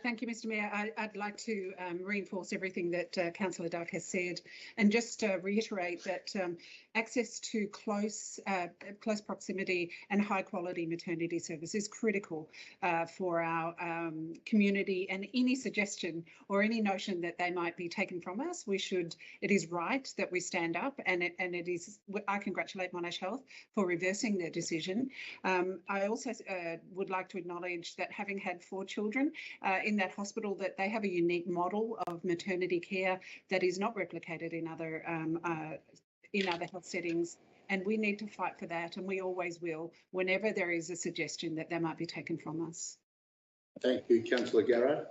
Thank you, Mr. Mayor. I'd like to reinforce everything that Councillor Dark has said, and just reiterate that access to close proximity and high quality maternity service is critical for our community, and any suggestion or any notion that they might be taken from us, it is right that we stand up, and I congratulate Monash Health for reversing their decision. I also would like to acknowledge that having had 4 children in that hospital, that they have a unique model of maternity care that is not replicated in other health settings, And we need to fight for that, and we always will, whenever there is a suggestion that might be taken from us. Thank you, Councillor Garrard.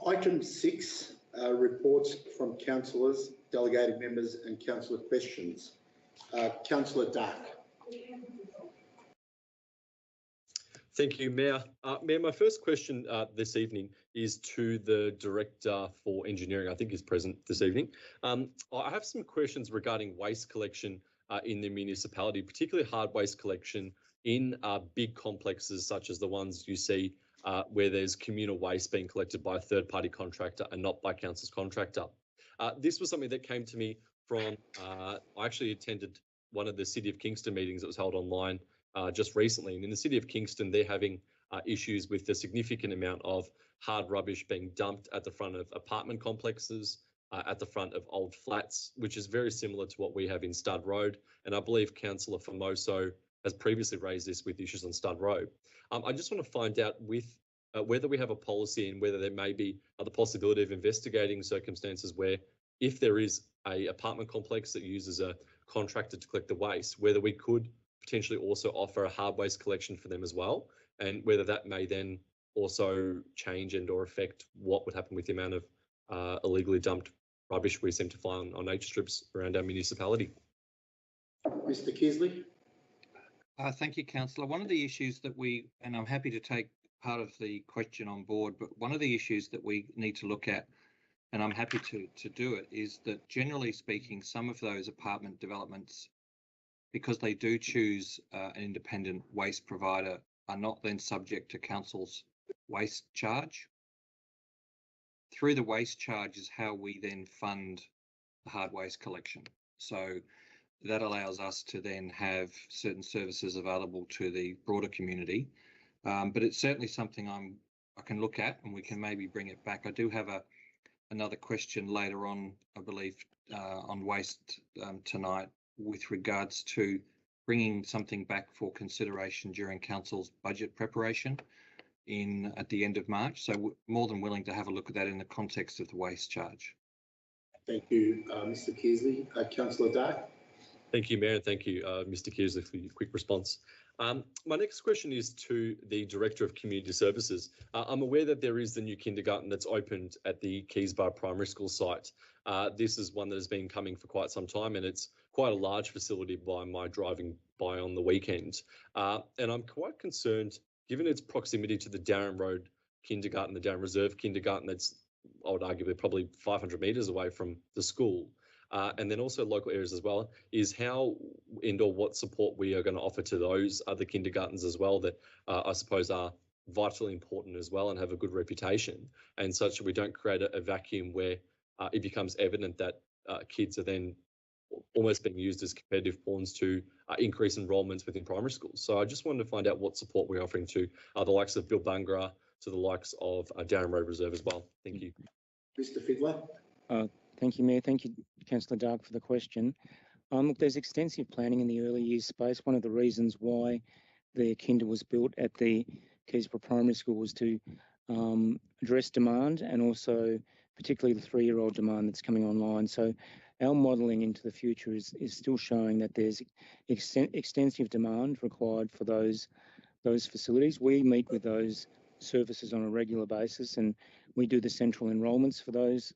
Item 6, reports from councillors, delegated members and councillor questions. Councillor Dark. Thank you, Mayor. Mayor, my first question this evening is to the Director for Engineering, I think is present this evening. I have some questions regarding waste collection in the municipality, particularly hard waste collection in big complexes such as the ones you see where there's communal waste being collected by a third-party contractor and not by council's contractor. This was something that came to me from, I actually attended one of the City of Kingston meetings that was held online just recently. And in the City of Kingston, they're having issues with the significant amount of hard rubbish being dumped at the front of apartment complexes, at the front of old flats, which is very similar to what we have in Stud Road. And I believe Councillor Formoso has previously raised this with issues on Stud Road. I just want to find out with whether we have a policy and whether there may be the possibility of investigating circumstances where if there is a apartment complex that uses a contractor to collect the waste, whether we could potentially also offer a hard waste collection for them as well, and whether that may then also change and or affect what would happen with the amount of illegally dumped rubbish we seem to find on nature strips around our municipality. Mr. Kearsley. Thank you, Councillor. One of the issues that and I'm happy to take part of the question on board, but one of the issues that we need to look at, and I'm happy to do it, is that generally speaking, some of those apartment developments, because they do choose an independent waste provider, are not then subject to council's waste charge. Through the waste charge is how we then fund the hard waste collection. So that allows us to then have certain services available to the broader community. But it's certainly something I can look at, and we can maybe bring it back. I do have another question later on, I believe, on waste tonight, with regards to bringing something back for consideration during council's budget preparation at the end of March. So we're more than willing to have a look at that in the context of the waste charge. Thank you, Mr. Kearsley. Councillor Dark. Thank you, Mayor, and thank you, Mr. Kearsley, for your quick response. My next question is to the Director of Community Services. I'm aware that there is the new kindergarten that's opened at the Keysborough Primary School site. This is one that has been coming for quite some time, and it's quite a large facility by my driving by on the weekend. And I'm quite concerned, given its proximity to the Darren Road kindergarten, the Darren Reserve kindergarten, that's, I would argue, probably 500 metres away from the school. And then also local areas as well, is how and/or what support we are going to offer to those other kindergartens as well that I suppose are vitally important as well and have a good reputation, and such that we don't create a vacuum where it becomes evident that kids are then almost being used as competitive pawns to increase enrolments within primary schools. So I just wanted to find out what support we're offering to the likes of Bilbungra, to the likes of Darren Road Reserve as well. Thank you. Mr. Fiddler. Thank you, Mayor. Thank you, Councillor Dark, for the question. Look, there's extensive planning in the early years space. One of the reasons why the kinder was built at the Keysborough Primary School was to address demand, and also particularly the 3-year-old demand that's coming online. So our modelling into the future is still showing that there's extensive demand required for those facilities. We meet with those services on a regular basis, and we do the central enrolments for those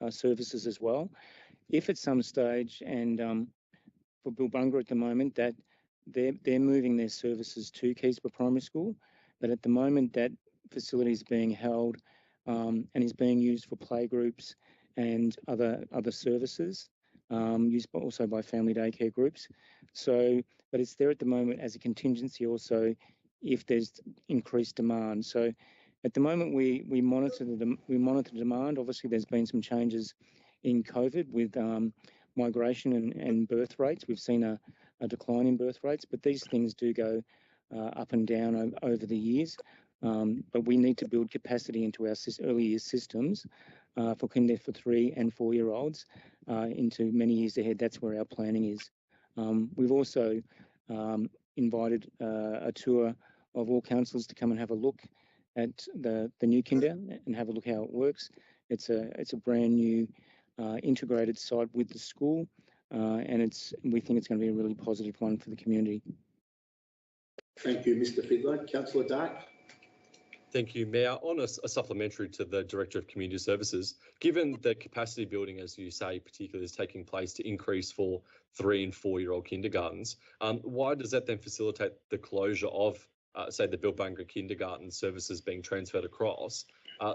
services as well. If at some stage, and for Bilbungra at the moment, that they're moving their services to Keysborough Primary School, but at the moment that facility is being held and is being used for playgroups and other services, used also by family daycare groups. So, but it's there at the moment as a contingency also if there's increased demand. So at the moment, we monitor demand. Obviously, there's been some changes in COVID with migration and birth rates. We've seen a decline in birth rates, but these things do go up and down over the years. But we need to build capacity into our early years systems for kinder, for 3 and 4-year-olds into many years ahead. That's where our planning is. We've also invited a tour of all councillors to come and have a look at the new kinder and have a look how it works. It's a brand new integrated site with the school. and we think it's going to be a really positive one for the community. Thank you, Mr. Fiddler. Councillor Dark. Thank you, Mayor. On a supplementary to the Director of Community Services, given that capacity building, as you say, particularly is taking place to increase for 3 and 4-year-old kindergartens, why does that then facilitate the closure of, say, the Bilbunga kindergarten services being transferred across?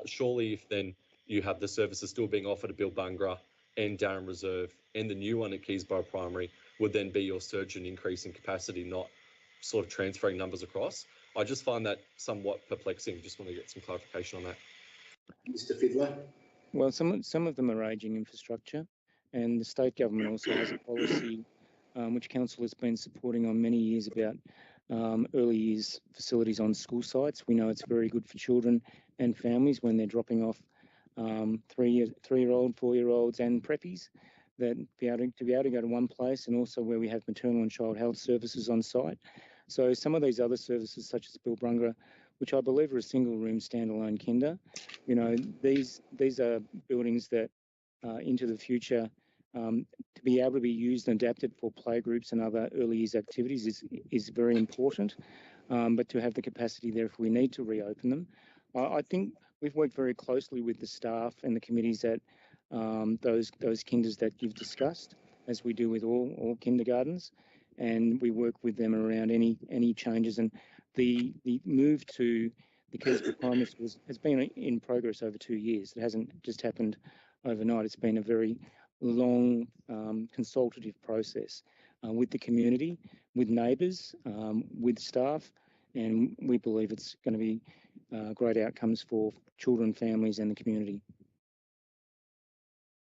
Surely if then you have the services still being offered at Bilbunga and Darren Reserve and the new one at Keysborough Primary would then be your surge and increase in capacity, not sort of transferring numbers across? I just find that somewhat perplexing. Just want to get some clarification on that. Mr. Fiddler. Well, some of them are ageing infrastructure, and the state government also has a policy which council has been supporting on many years about early years facilities on school sites. We know it's very good for children and families when they're dropping off 3-year-old, 4-year-olds and preppies, that to be able to go to one place, and also where we have maternal and child health services on site. So some of these other services, such as Bilbunga, which I believe are a single-room standalone kinder, you know, these are buildings that into the future to be able to be used and adapted for playgroups and other early years activities is very important. But to have the capacity there if we need to reopen them, I think we've worked very closely with the staff and the committees at those kinders that you've discussed, as we do with all kindergartens, and we work with them around any changes. And the move to the Keysborough Primary Schools has been in progress over 2 years. It hasn't just happened overnight. It's been a very long consultative process with the community, with neighbours, with staff, and we believe it's going to be great outcomes for children, families and the community.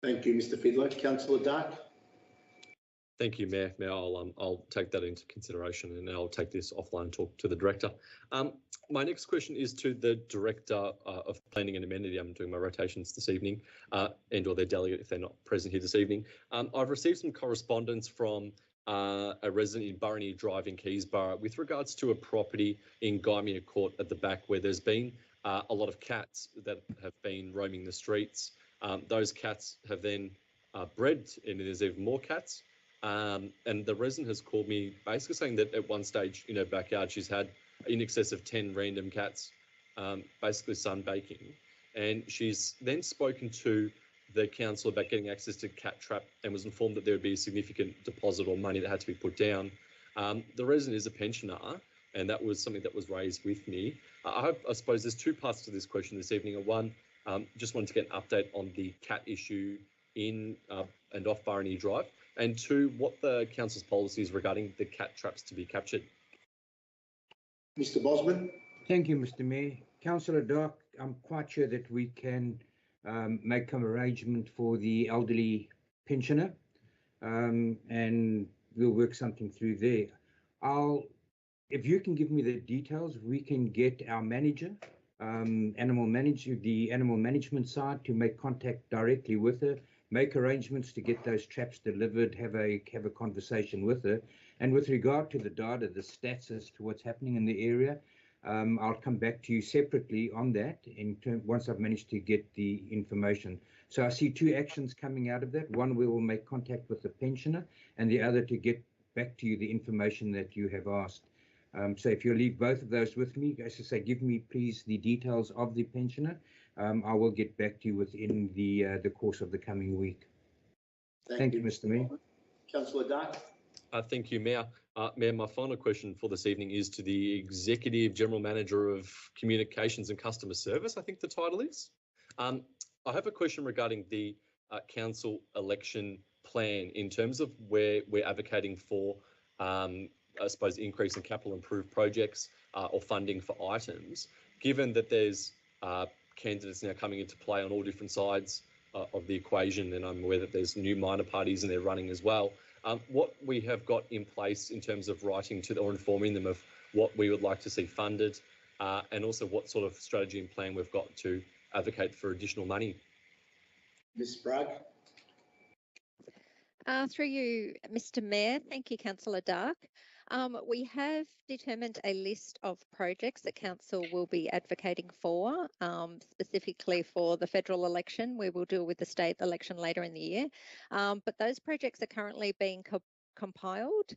Thank you, Mr. Fiddler. Councillor Dark. Thank you, Mayor. I'll take that into consideration, and I'll take this offline and talk to the Director. My next question is to the Director of Planning and Amenity. I'm doing my rotations this evening, and or their delegate if they're not present here this evening. I've received some correspondence from a resident in Burrony Drive in Keysborough with regards to a property in Gymea Court at the back where there's been a lot of cats that have been roaming the streets. Those cats have then bred, and there's even more cats. And the resident has called me basically saying that at one stage in her backyard she's had in excess of 10 random cats basically sunbaking. And she's then spoken to the council about getting access to cat trap and was informed that there would be a significant deposit or money that had to be put down. The resident is a pensioner, and that was something that was raised with me. I suppose there's two parts to this question this evening. One, just wanted to get an update on the cat issue in and off Burrony Drive. And two, what the council's policy is regarding the cat traps to be captured. Mr. Bosman. Thank you, Mr. Mayor. Councillor Dark, I'm quite sure that we can make some arrangement for the elderly pensioner, and we'll work something through there. If you can give me the details, we can get our manager, the animal management side, to make contact directly with her, make arrangements to get those traps delivered, have a conversation with her. And with regard to the data, the stats as to what's happening in the area, I'll come back to you separately on that once I've managed to get the information. So I see two actions coming out of that. One, we will make contact with the pensioner, and the other to get back to you the information that you have asked. So if you'll leave both of those with me, as I say, give me please the details of the pensioner. I will get back to you within the course of the coming week. Thank you, Mr. Mayor. Councillor Dark. Thank you, Mayor. Mayor, my final question for this evening is to the Executive General Manager of Communications and Customer Service, I think the title is. I have a question regarding the council election plan in terms of where we're advocating for, I suppose, increase in capital improved projects or funding for items, given that there's candidates now coming into play on all different sides of the equation, and I'm aware that there's new minor parties and they're running as well. What we have got in place in terms of writing to or informing them of what we would like to see funded, and also what sort of strategy and plan we've got to advocate for additional money. Ms. Sprague. Through you, Mr. Mayor. Thank you, Councillor Dark. We have determined a list of projects that council will be advocating for, specifically for the federal election. We will deal with the state election later in the year, but those projects are currently being compiled.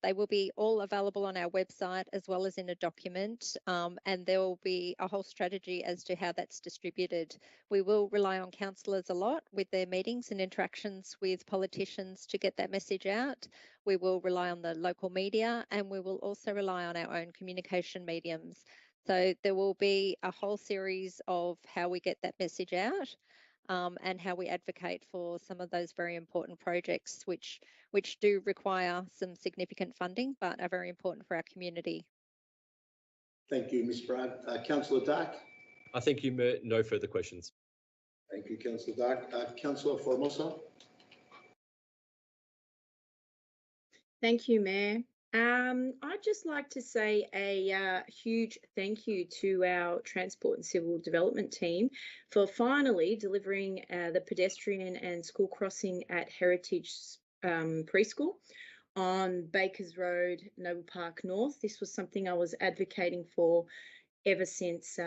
They will be all available on our website as well as in a document, and there will be a whole strategy as to how that's distributed. We will rely on councillors a lot with their meetings and interactions with politicians to get that message out. We will rely on the local media, and we will also rely on our own communication mediums. So there will be a whole series of how we get that message out. And how we advocate for some of those very important projects, which do require some significant funding, but are very important for our community. Thank you, Ms. Bragg. Councillor Dark. I think you may, no further questions. Thank you, Councillor Dark. Councillor Formosa. Thank you, Mayor. I'd just like to say a huge thank you to our Transport and Civil Development team for finally delivering the pedestrian and school crossing at Heritage Preschool on Bakers Road, Noble Park North. This was something I was advocating for ever since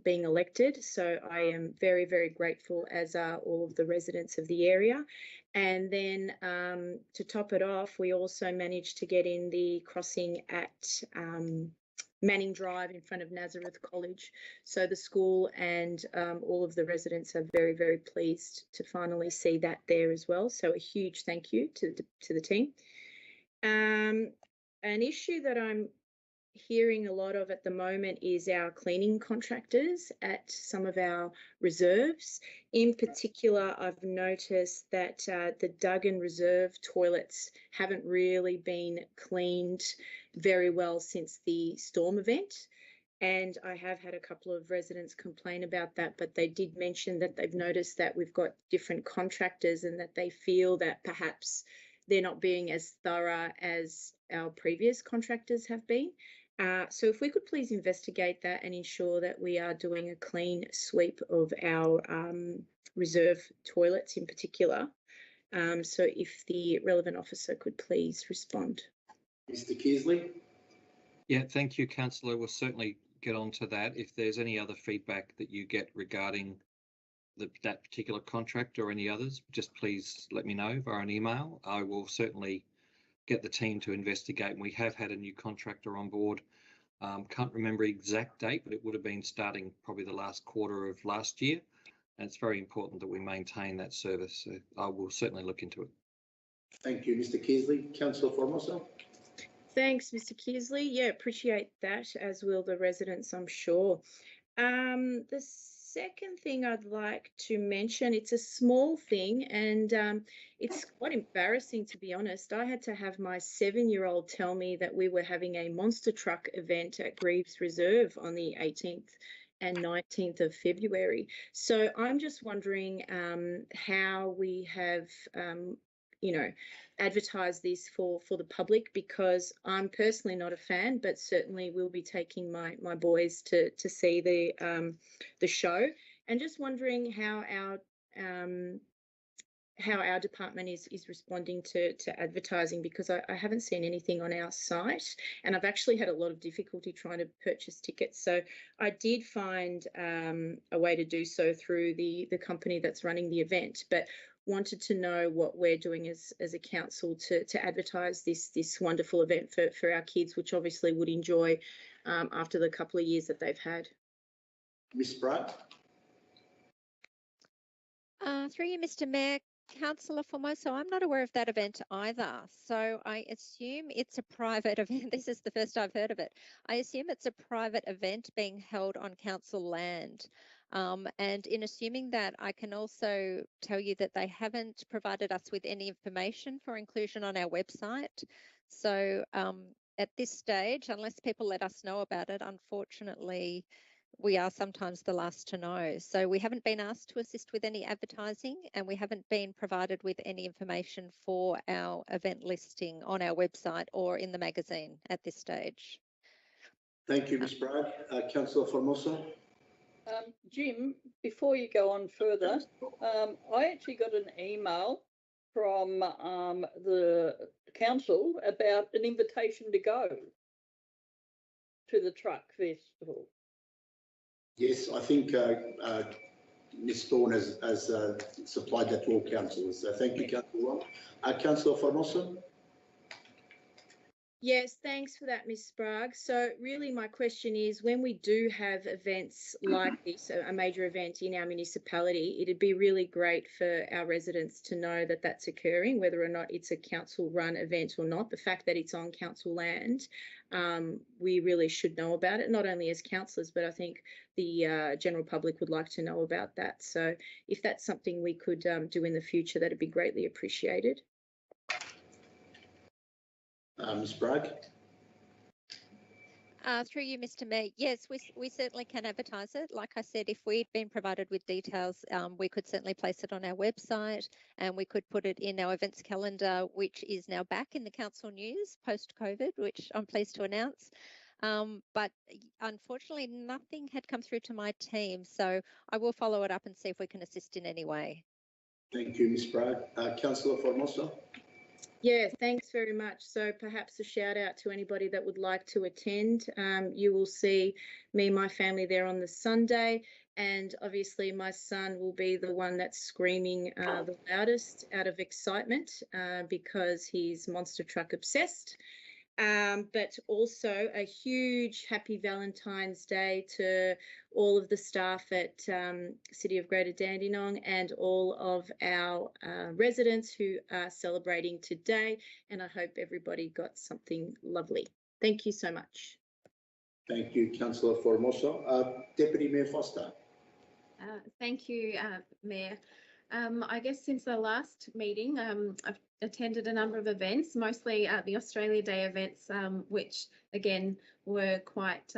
being elected. So I am very, very grateful, as are all of the residents of the area. And then to top it off, we also managed to get in the crossing at Manning Drive in front of Nazareth College. So the school and all of the residents are very, very pleased to finally see that there as well. So a huge thank you to the team. An issue that I'm hearing a lot of at the moment is our cleaning contractors at some of our reserves. In particular, I've noticed that the Duggan Reserve toilets haven't really been cleaned very well since the storm event. And I have had a couple of residents complain about that, but they did mention that they've noticed that we've got different contractors and that they feel that perhaps they're not being as thorough as our previous contractors have been. So if we could please investigate that and ensure that we are doing a clean sweep of our reserve toilets in particular. So if the relevant officer could please respond. Mr. Kearsley. Yeah, thank you, Councillor. We'll certainly get on to that. If there's any other feedback that you get regarding that particular contract or any others, just please let me know via an email. I will certainly get the team to investigate. And we have had a new contractor on board. Can't remember the exact date, but it would have been starting probably the last quarter of last year. And it's very important that we maintain that service. So I will certainly look into it. Thank you, Mr. Kearsley. Councillor Formosa. Thanks, Mr. Kearsley. Yeah, appreciate that, as will the residents, I'm sure. The second thing I'd like to mention, it's a small thing, and it's quite embarrassing, to be honest. I had to have my 7-year-old tell me that we were having a monster truck event at Greaves Reserve on the 18th and 19th of February. So I'm just wondering how we have advertise this for the public, because I'm personally not a fan, but certainly will be taking my boys to see the show, and just wondering how our department is responding to advertising, because I haven't seen anything on our site, and I've actually had a lot of difficulty trying to purchase tickets. So I did find a way to do so through the company that's running the event, but wanted to know what we're doing as a council to advertise this wonderful event for our kids, which obviously would enjoy after the couple of years that they've had. Ms. Bright. Through you, Mr. Mayor, Councillor Formosa, I'm not aware of that event either. So I assume it's a private event. This is the first I've heard of it. I assume it's a private event being held on council land. And in assuming that, I can also tell you that they haven't provided us with any information for inclusion on our website. So at this stage, unless people let us know about it, unfortunately, we are sometimes the last to know. So we haven't been asked to assist with any advertising, and we haven't been provided with any information for our event listing on our website or in the magazine at this stage. Thank you, Ms. Bragg. Councillor Formosa. Jim, before you go on further, I actually got an email from the council about an invitation to go to the truck festival. Yes, I think Ms Thorne has supplied that to all councillors. So thank you, Councillor. Councillor Formosa. Yes, thanks for that, Ms Sprague. So really my question is, when we do have events like this, a major event in our municipality, it'd be really great for our residents to know that that's occurring, whether or not it's a council-run event or not. The fact that it's on council land, we really should know about it, not only as councillors, but I think the general public would like to know about that. So if that's something we could do in the future, that'd be greatly appreciated. Ms Bragg. Through you, Mr. Mayor. Yes, we certainly can advertise it. Like I said, if we'd been provided with details, we could certainly place it on our website and we could put it in our events calendar, which is now back in the council news post-COVID, which I'm pleased to announce. But unfortunately, nothing had come through to my team. So I will follow it up and see if we can assist in any way. Thank you, Ms Bragg. Councillor Formosa. Yeah, thanks very much. So perhaps a shout out to anybody that would like to attend. You will see me and my family there on the Sunday, and obviously my son will be the one that's screaming the loudest out of excitement because he's monster truck obsessed. But also a huge happy Valentine's Day to all of the staff at City of Greater Dandenong and all of our residents who are celebrating today. And I hope everybody got something lovely. Thank you so much. Thank you, Councillor Formosa. Deputy Mayor Foster. Thank you, Mayor. I guess since the last meeting, I've attended a number of events, mostly the Australia Day events, which again were quite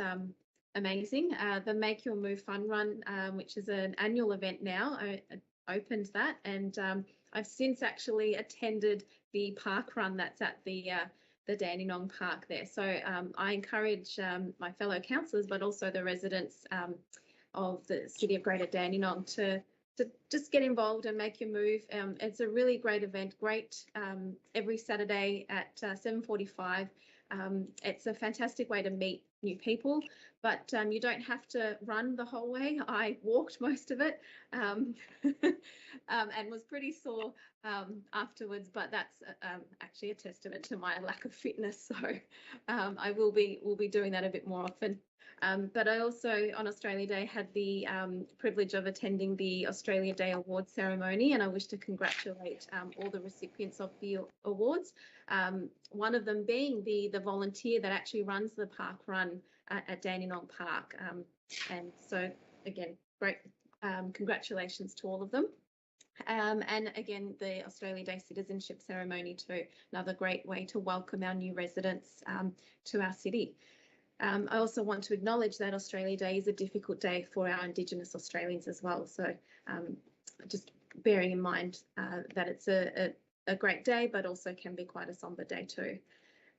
amazing. The Make Your Move Fun Run, which is an annual event now, I opened that, and I've since actually attended the park run that's at the Dandenong Park there. So I encourage my fellow councillors, but also the residents of the City of Greater Dandenong to just get involved and make your move. It's a really great event, every Saturday at 7:45. It's a fantastic way to meet new people, but you don't have to run the whole way. I walked most of it and was pretty sore afterwards, but that's actually a testament to my lack of fitness. So I will be doing that a bit more often. But I also, on Australia Day, had the privilege of attending the Australia Day Awards ceremony, and I wish to congratulate all the recipients of the awards. One of them being the volunteer that actually runs the park run at Dandenong Park. And so, again, great congratulations to all of them. And again, the Australia Day Citizenship ceremony too, another great way to welcome our new residents to our city. I also want to acknowledge that Australia Day is a difficult day for our Indigenous Australians as well. So just bearing in mind that it's a great day, but also can be quite a somber day too.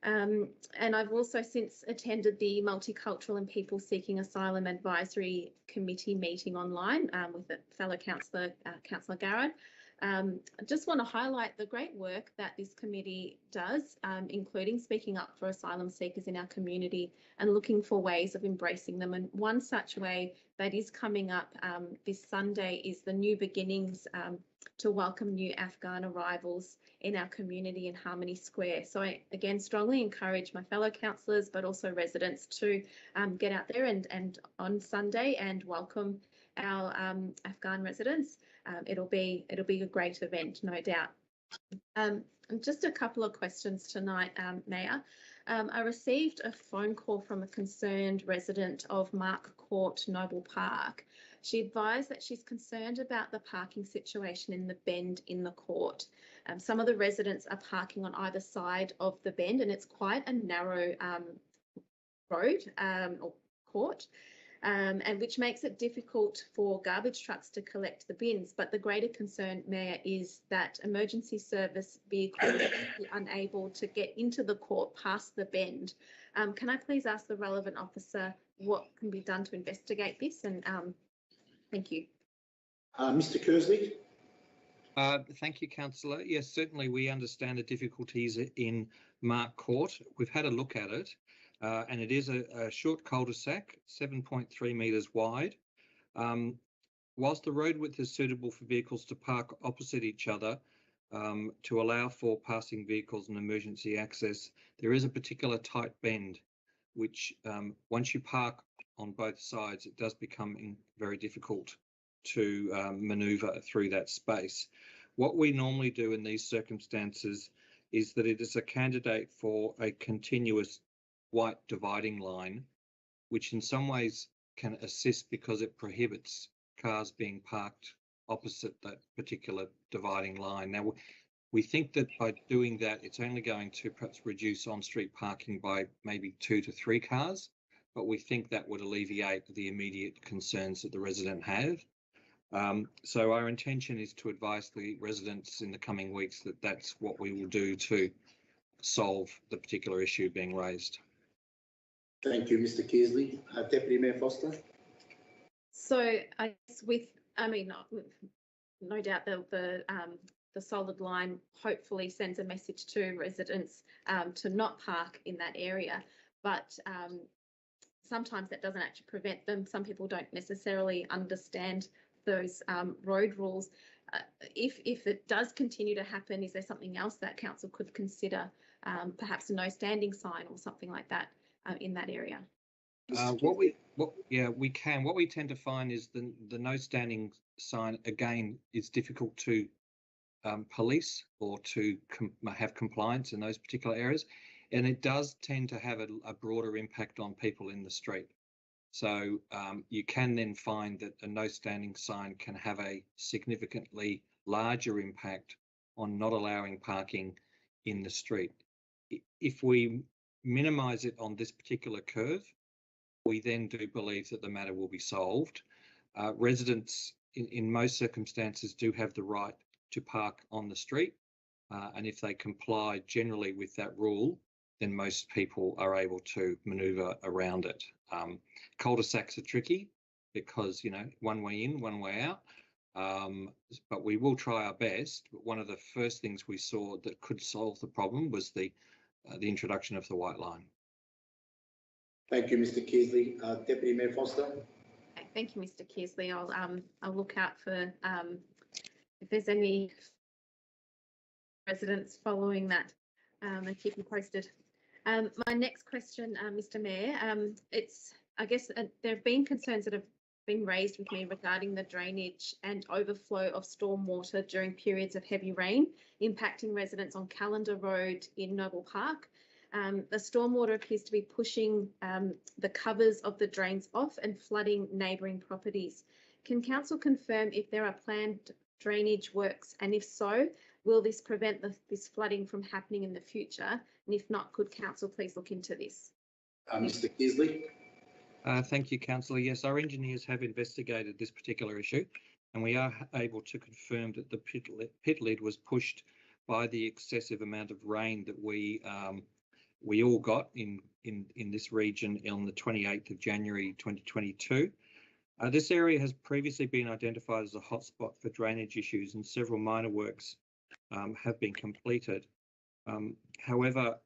And I've also since attended the Multicultural and People Seeking Asylum Advisory Committee meeting online with a fellow councillor, Councillor Garrard. I just want to highlight the great work that this committee does, including speaking up for asylum seekers in our community and looking for ways of embracing them. And one such way that is coming up this Sunday is the New Beginnings to welcome new Afghan arrivals in our community in Harmony Square. So I, again, strongly encourage my fellow councillors, but also residents to get out there and on Sunday and welcome our Afghan residents. It'll be a great event, no doubt. Just a couple of questions tonight, Mayor. I received a phone call from a concerned resident of Mark Court, Noble Park. She advised that she's concerned about the parking situation in the bend in the court. Some of the residents are parking on either side of the bend, and it's quite a narrow road or court. And which makes it difficult for garbage trucks to collect the bins. But the greater concern, Mayor, is that emergency service vehicles are unable to get into the court past the bend. Can I please ask the relevant officer what can be done to investigate this? And thank you. Mr. Kersley. Thank you, Councillor. Yes, certainly we understand the difficulties in Mark Court. We've had a look at it, and it is a short cul-de-sac, 7.3 metres wide. Whilst the road width is suitable for vehicles to park opposite each other to allow for passing vehicles and emergency access, there is a particular tight bend, which once you park on both sides, it does become very difficult to manoeuvre through that space. What we normally do in these circumstances is that it is a candidate for a continuous white dividing line, which in some ways can assist because it prohibits cars being parked opposite that particular dividing line. Now, we think that by doing that, it's only going to perhaps reduce on-street parking by maybe 2 to 3 cars, but we think that would alleviate the immediate concerns that the resident have. So our intention is to advise the residents in the coming weeks that that's what we will do to solve the particular issue being raised. Thank you, Mr. Kearsley. Deputy Mayor Foster. So I guess no doubt the solid line hopefully sends a message to residents to not park in that area, but sometimes that doesn't actually prevent them. Some people don't necessarily understand those road rules. If it does continue to happen, is there something else that council could consider, perhaps a no standing sign or something like that in that area? What we can. What we tend to find is the no standing sign again is difficult to police or to have compliance in those particular areas, and it does tend to have a broader impact on people in the street. So you can then find that a no standing sign can have a significantly larger impact on not allowing parking in the street. If we minimise it on this particular curve, we then do believe that the matter will be solved. Residents in most circumstances do have the right to park on the street, and if they comply generally with that rule, then most people are able to manoeuvre around it. Cul-de-sacs are tricky because, you know, one way in, one way out, but we will try our best. But one of the first things we saw that could solve the problem was the introduction of the white line. Thank you, Mr. Kearsley. Deputy Mayor Foster. Thank you, Mr. Kearsley. I'll look out for if there's any residents following that and keep you posted. My next question, Mr. Mayor, I guess there have been concerns that have been raised with me regarding the drainage and overflow of stormwater during periods of heavy rain, impacting residents on Calendar Road in Noble Park. The stormwater appears to be pushing the covers of the drains off and flooding neighbouring properties. Can council confirm if there are planned drainage works, and if so, will this prevent this flooding from happening in the future? And if not, could council please look into this? Mr. Kearsley. Thank you, Councillor. Yes, our engineers have investigated this particular issue, and we are able to confirm that the pit lid was pushed by the excessive amount of rain that we all got in this region on the 28th of January 2022. This area has previously been identified as a hotspot for drainage issues, and several minor works have been completed. However,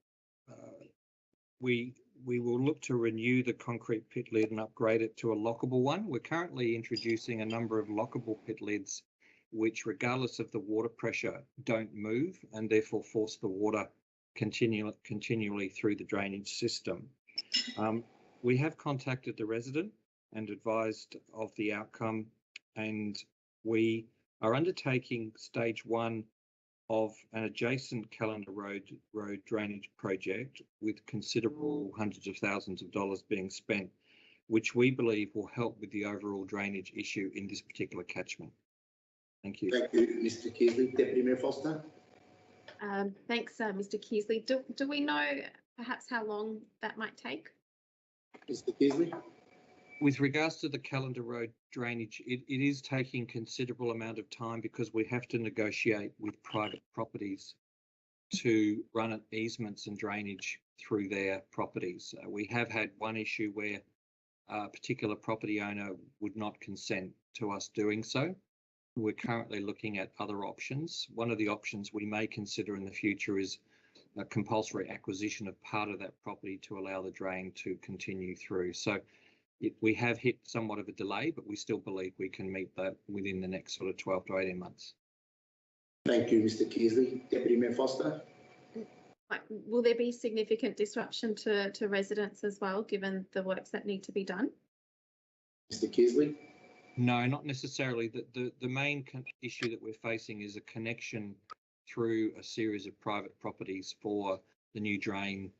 we will look to renew the concrete pit lid and upgrade it to a lockable one. We're currently introducing a number of lockable pit lids, which, regardless of the water pressure, don't move and therefore force the water continually through the drainage system. We have contacted the resident and advised of the outcome, and we are undertaking stage 1 of an adjacent Calendar Road drainage project with considerable hundreds of thousands of dollars being spent, which we believe will help with the overall drainage issue in this particular catchment. Thank you. Thank you, Mr. Kearsley. Deputy Mayor Foster. Thanks, Mr. Kearsley. Do we know perhaps how long that might take? Mr. Kearsley. With regards to the Calendar Road drainage, it is taking considerable amount of time because we have to negotiate with private properties to run easements and drainage through their properties. We have had one issue where a particular property owner would not consent to us doing so. we're currently looking at other options. One of the options we may consider in the future is a compulsory acquisition of part of that property to allow the drain to continue through. So we have hit somewhat of a delay, but we still believe we can meet that within the next sort of 12 to 18 months. Thank you, Mr. Kearsley. Deputy Mayor Foster. Will there be significant disruption to residents as well, given the works that need to be done? Mr. Kearsley. No, not necessarily. The main issue that we're facing is a connection through a series of private properties for the new drain,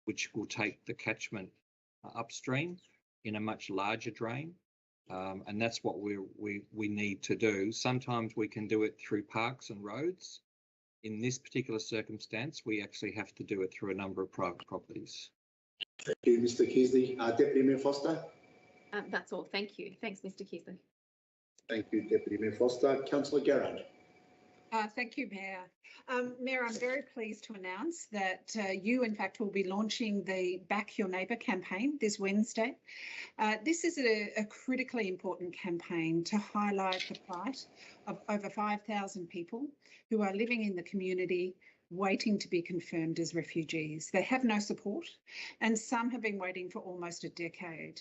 which will take the catchment upstream in a much larger drain. And that's what we need to do. Sometimes we can do it through parks and roads. In this particular circumstance, we actually have to do it through a number of private properties. Thank you, Mr. Kearsley. Deputy Mayor Foster. That's all. Thank you. Thanks, Mr. Kearsley. Thank you, Deputy Mayor Foster. Councillor Garrard. Thank you, Mayor. Mayor, I'm very pleased to announce that you, in fact, will be launching the Back Your Neighbour campaign this Wednesday. This is a critically important campaign to highlight the plight of over 5,000 people who are living in the community waiting to be confirmed as refugees. They have no support, and some have been waiting for almost a decade.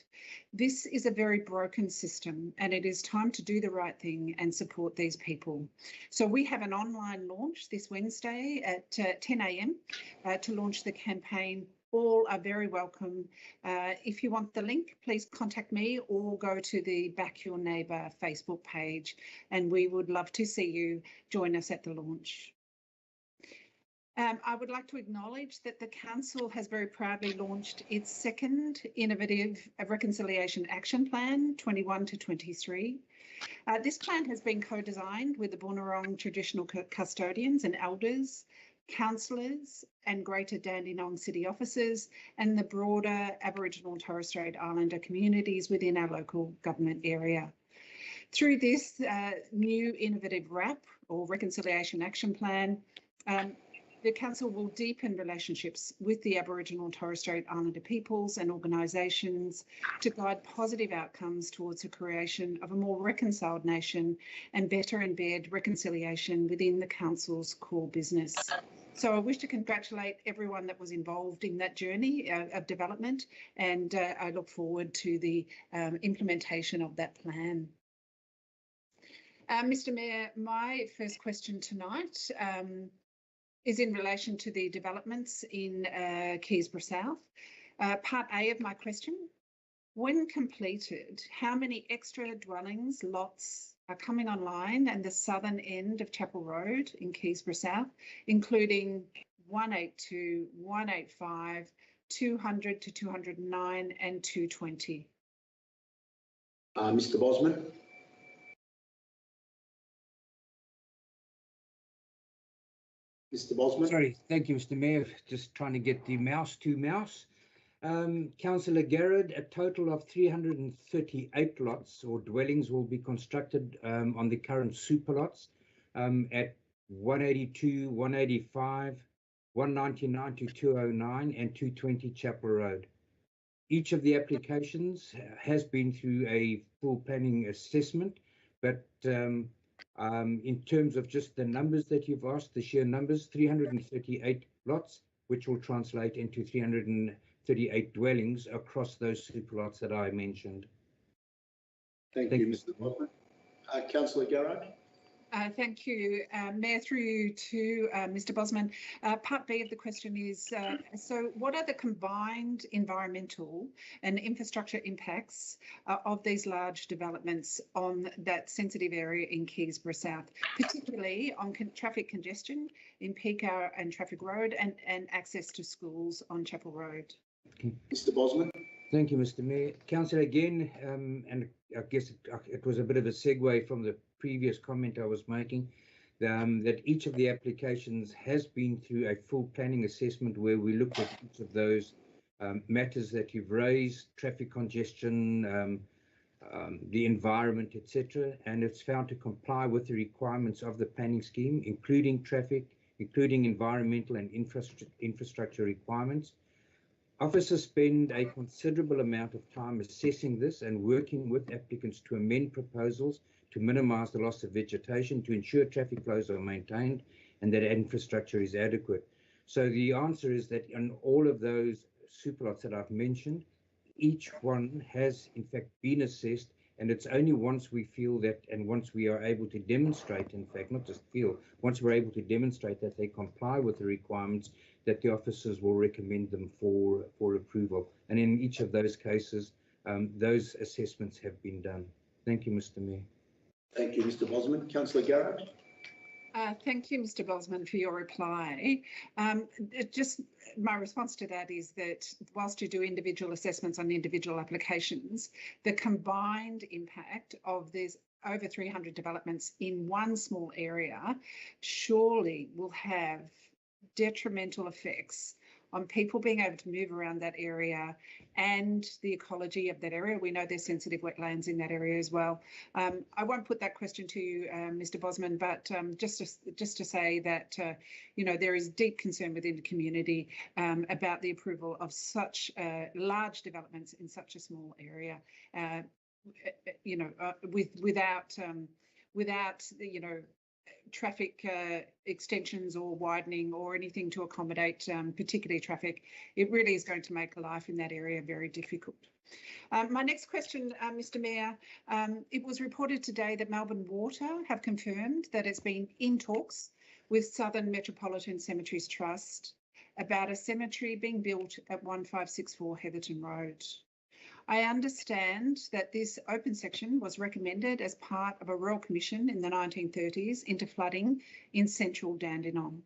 This is a very broken system, and it is time to do the right thing and support these people. So we have an online launch this Wednesday at 10 a.m. To launch the campaign. All are very welcome. If you want the link, please contact me or go to the Back Your Neighbour Facebook page, and we would love to see you join us at the launch. I would like to acknowledge that the Council has very proudly launched its second innovative Reconciliation Action Plan 21 to 23. This plan has been co-designed with the Boonwurrung traditional custodians and elders, councillors and Greater Dandenong City officers and the broader Aboriginal and Torres Strait Islander communities within our local government area. Through this new innovative RAP or Reconciliation Action Plan, the Council will deepen relationships with the Aboriginal and Torres Strait Islander peoples and organisations to guide positive outcomes towards the creation of a more reconciled nation and better embed reconciliation within the Council's core business. So I wish to congratulate everyone that was involved in that journey of development, and I look forward to the implementation of that plan. Mr. Mayor, my first question tonight is in relation to the developments in Keysborough South. Part A of my question, when completed, how many extra dwellings, lots are coming online and the southern end of Chapel Road in Keysborough South, including 182, 185, 200 to 209 and 220? Mr. Bosman. Mr. Bosman. Sorry, thank you, Mr. Mayor. Just trying to get the mouse to mouse. Councillor Garrard, a total of 338 lots or dwellings will be constructed on the current super lots at 182, 185, 199 to 209 and 220 Chapel Road. Each of the applications has been through a full planning assessment, but in terms of just the numbers that you've asked, the sheer numbers, 338 lots, which will translate into 338 dwellings across those super lots that I mentioned. Thank you, Mr. Bosman. Councillor Garrard. Thank you, Mayor, through to Mr. Bosman. Part B of the question is, so what are the combined environmental and infrastructure impacts of these large developments on that sensitive area in Keysborough South, particularly on traffic congestion in peak hour and Traffic Road and access to schools on Chapel Road? Okay. Mr. Bosman. Thank you, Mr. Mayor. Councillor, again, and I guess it was a bit of a segue from the previous comment I was making, that each of the applications has been through a full planning assessment where we looked at each of those matters that you've raised, traffic congestion, the environment, etc., and it's found to comply with the requirements of the planning scheme, including traffic, including environmental and infrastructure requirements. Officers spend a considerable amount of time assessing this and working with applicants to amend proposals to minimise the loss of vegetation, to ensure traffic flows are maintained and that infrastructure is adequate. So the answer is that in all of those superlots that I've mentioned, each one has in fact been assessed, and it's only once we feel that, and once we are able to demonstrate, in fact, not just feel, once we're able to demonstrate that they comply with the requirements, that the officers will recommend them for approval. And in each of those cases, those assessments have been done. Thank you, Mr. Mayor. Thank you, Mr. Bosman. Councillor Garrett. Thank you, Mr. Bosman, for your reply. Just my response to that is that whilst you do individual assessments on individual applications, the combined impact of these over 300 developments in one small area surely will have detrimental effects on people being able to move around that area and the ecology of that area. We know there's sensitive wetlands in that area as well. I won't put that question to you, Mr. Bosman, but just to say that, you know, there is deep concern within the community about the approval of such large developments in such a small area, you know, without, you know, traffic extensions or widening or anything to accommodate particularly traffic. It really is going to make life in that area very difficult. My next question, Mr. Mayor, it was reported today that Melbourne Water have confirmed that it's been in talks with Southern Metropolitan Cemeteries Trust about a cemetery being built at 1564 Heatherton Road. I understand that this open section was recommended as part of a Royal Commission in the 1930s into flooding in central Dandenong.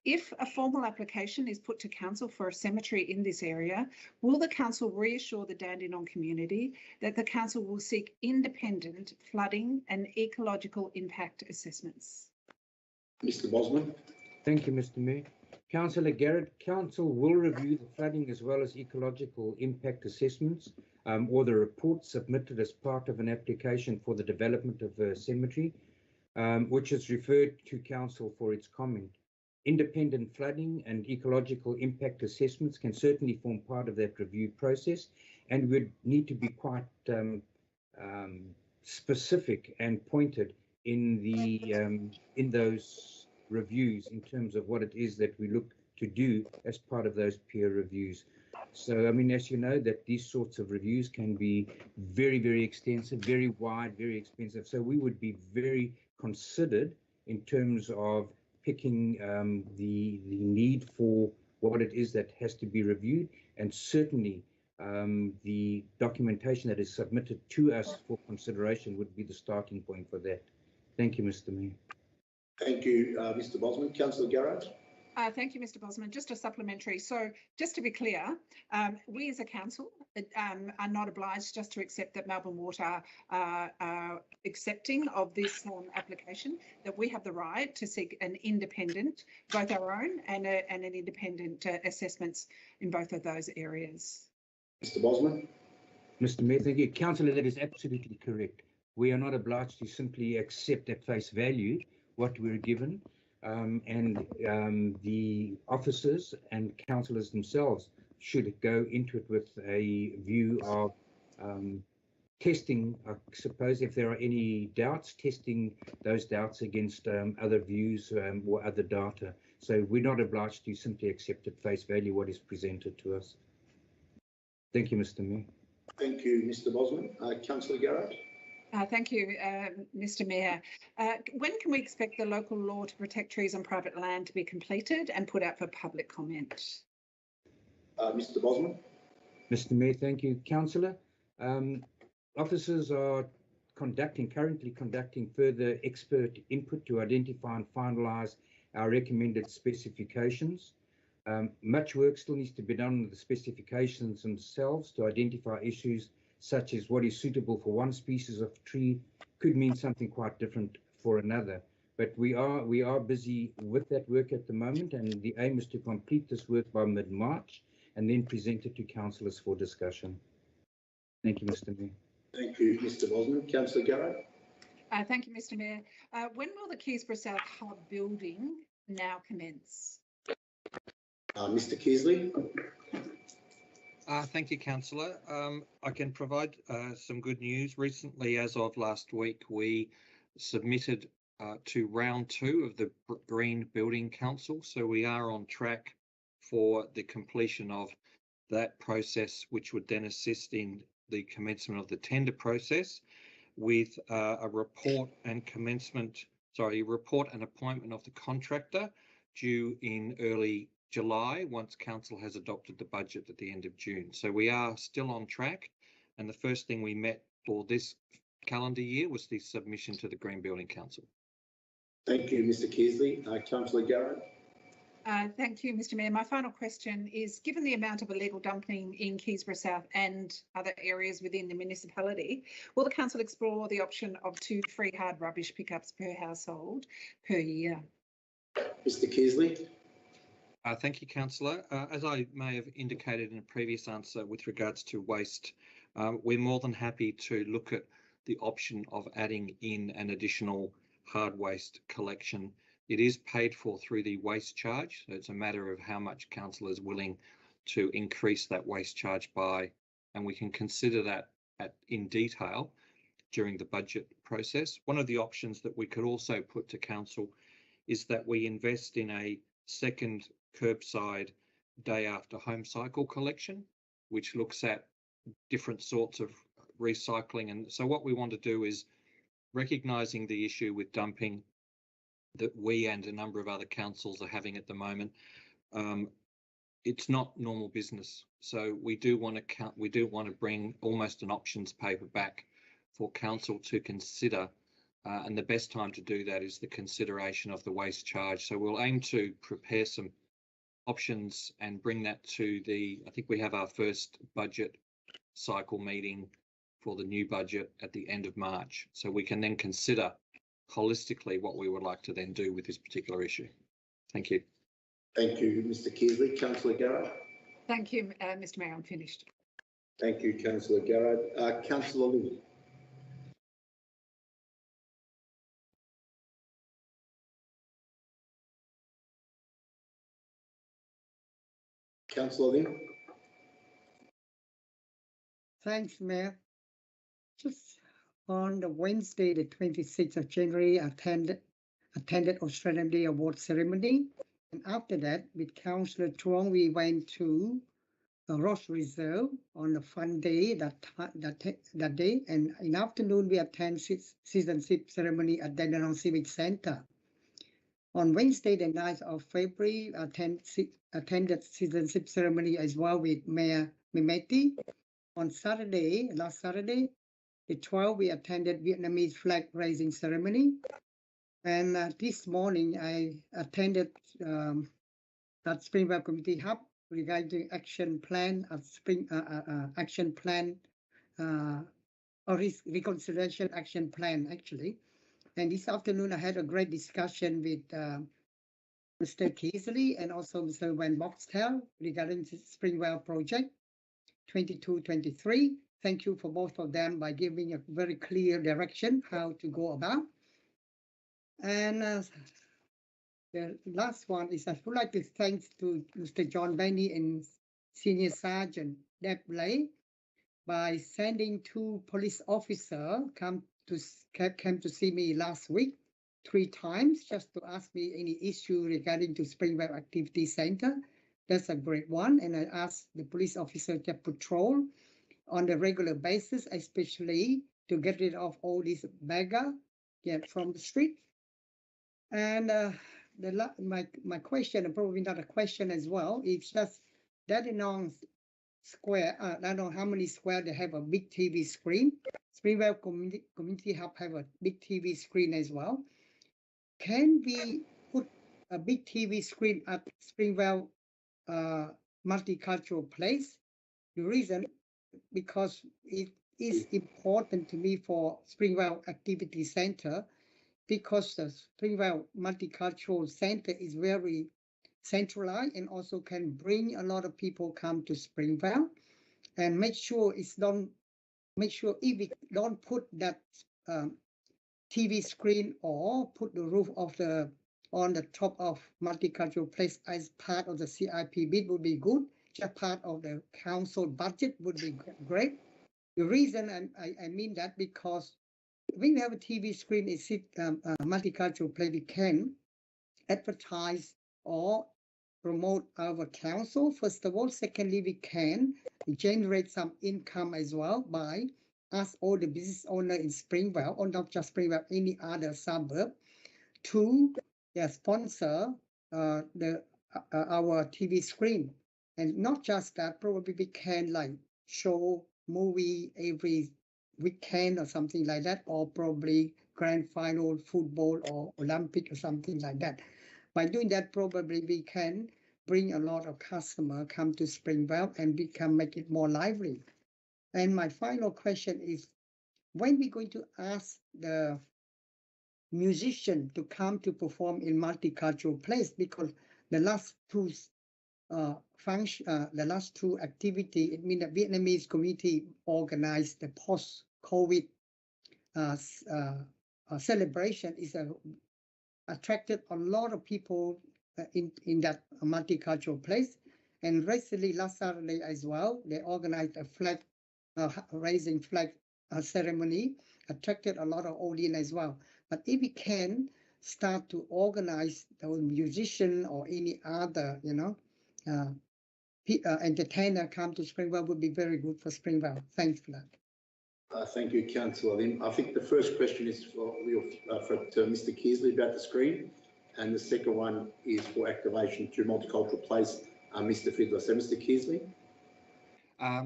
If a formal application is put to Council for a cemetery in this area, will the Council reassure the Dandenong community that the Council will seek independent flooding and ecological impact assessments? Mr. Bosman. Thank you, Mr. Mayor. Councillor Garrett, Council will review the flooding as well as ecological impact assessments or the reports submitted as part of an application for the development of a cemetery, which is referred to Council for its comment. Independent flooding and ecological impact assessments can certainly form part of that review process, and would need to be quite specific and pointed in those reviews in terms of what it is that we look to do as part of those peer reviews. So, I mean, as you know, that these sorts of reviews can be very, very extensive, very wide, very expensive. So we would be very considered in terms of picking the need for what it is that has to be reviewed, and certainly the documentation that is submitted to us for consideration would be the starting point for that. Thank you, Mr. Mayor. Thank you, Mr. Bosman. Councillor Garrett. Thank you, Mr. Bosman. Just a supplementary. So just to be clear, we as a council are not obliged just to accept that Melbourne Water are accepting of this application, that we have the right to seek an independent, both our own and an independent assessments in both of those areas. Mr. Bosman. Mr. Mayor, thank you. Councillor, that is absolutely correct. We are not obliged to simply accept at face value what we're given, and the officers and councillors themselves should go into it with a view of testing, I suppose, if there are any doubts, testing those doubts against other views or other data. So we're not obliged to simply accept at face value what is presented to us. Thank you, Mr. Mayor. Thank you, Mr. Bosman. Councillor Garrett. Thank you, Mr. Mayor. When can we expect the local law to protect trees on private land to be completed and put out for public comment? Mr. Bosman. Mr. Mayor, thank you. Councillor, officers are currently conducting further expert input to identify and finalise our recommended specifications. Much work still needs to be done with the specifications themselves to identify issues such as what is suitable for one species of tree could mean something quite different for another. But we are busy with that work at the moment, and the aim is to complete this work by mid-March and then present it to councillors for discussion. Thank you, Mr. Mayor. Thank you, Mr. Bosman. Councillor Garrett. Thank you, Mr. Mayor. When will the Keysborough South Hub building now commence? Mr. Keasley. Thank you, Councillor. I can provide some good news. Recently, as of last week, we submitted to round 2 of the Green Building Council. So we are on track for the completion of that process, which would then assist in the commencement of the tender process with a report and appointment of the contractor due in early July once Council has adopted the budget at the end of June. So we are still on track, and the first thing we met for this calendar year was the submission to the Green Building Council. Thank you, Mr. Kearsley. Councillor Garrett. Thank you, Mr. Mayor. My final question is, given the amount of illegal dumping in Keysborough South and other areas within the municipality, will the council explore the option of 2 free hard rubbish pickups per household per year? Mr. Kearsley. Thank you, Councillor. As I may have indicated in a previous answer with regards to waste, we're more than happy to look at the option of adding in an additional hard waste collection. It is paid for through the waste charge, so it's a matter of how much Council is willing to increase that waste charge by, and we can consider that in detail during the budget process. One of the options that we could also put to Council is that we invest in a second curbside day after home cycle collection, which looks at different sorts of recycling. And so what we want to do is, recognising the issue with dumping that we and a number of other councils are having at the moment, it's not normal business. So we do want to bring almost an options paper back for Council to consider, and the best time to do that is the consideration of the waste charge. So we'll aim to prepare some options and bring that to I think we have our first budget cycle meeting for the new budget at the end of March. So we can then consider holistically what we would like to then do with this particular issue. Thank you. Thank you, Mr. Kearsley. Councillor Garrett. Thank you, Mr. Mayor. I'm finished. Thank you, Councillor Garrett. Councillor Lim. Councillor Lim. Thanks, Mayor. Just on the Wednesday, the 26th of January, attended Australian Day Award ceremony. And after that, with Councillor Chuang, we went to Ross Reserve on a fun day that day. And in afternoon, we attend citizenship ceremony at Dandenong Civic Centre. On Wednesday, the 9th of February, attended citizenship ceremony as well with Mayor Mimeti. On last Saturday, the 12th, we attended Vietnamese flag raising ceremony. And this morning, I attended at Springvale Community Hub regarding action plan at reconciliation action plan, actually. And this afternoon, I had a great discussion with Mr. Kearsley and also Mr. Van Boxtel regarding the Springvale project 22-23. Thank you for both of them by giving a very clear direction how to go about. And the last one is I would like to thank to Mr. John Benny and Senior Sergeant Deb Blay by sending 2 police officers came to see me last week 3 times just to ask me any issue regarding to Springvale Activity Centre. That's a great one. And I asked the police officer to patrol on a regular basis, especially to get rid of all these beggar from the street. And my question, and probably not a question as well, is just Dandenong Square. I don't know how many square they have a big TV screen. Springvale Community Hub have a big TV screen as well. Can we put a big TV screen at Springvale Multicultural Place? The reason, because it is important to me for Springvale Activity Centre, because the Springvale Multicultural Centre is very centralized and also can bring a lot of people come to Springvale, and make sure if we don't put that TV screen or put the roof of on the top of Multicultural Place as part of the CIP bid would be good. just part of the council budget would be great. The reason I mean that because when we have a TV screen, it's multicultural place, we can advertise or promote our council, first of all. Secondly, we can generate some income as well by us, all the business owner in Springvale, or not just Springvale, any other suburb, to sponsor our TV screen. And not just that, probably we can like show movie every weekend or something like that, or probably grand final football or Olympic or something like that. By doing that, probably we can bring a lot of customers come to Springvale and we can make it more lively. And my final question is, when we going to ask the musician to come to perform in multicultural place? Because the last two the last two activity, it means the Vietnamese community organized the post-COVID celebration is attracted a lot of people in that multicultural place. And recently, last Saturday as well, they organized a flag raising flag ceremony, attracted a lot of audience as well. But if we can start to organize those musician or any other, entertainer come to Springvale, would be very good for Springvale. Thanks for that. Thank you, Councillor Lim. I think the first question is for Mr. Kearsley about the screen, and the second one is for activation to multicultural place, Mr. Fiddler. So, Mr. Kearsley.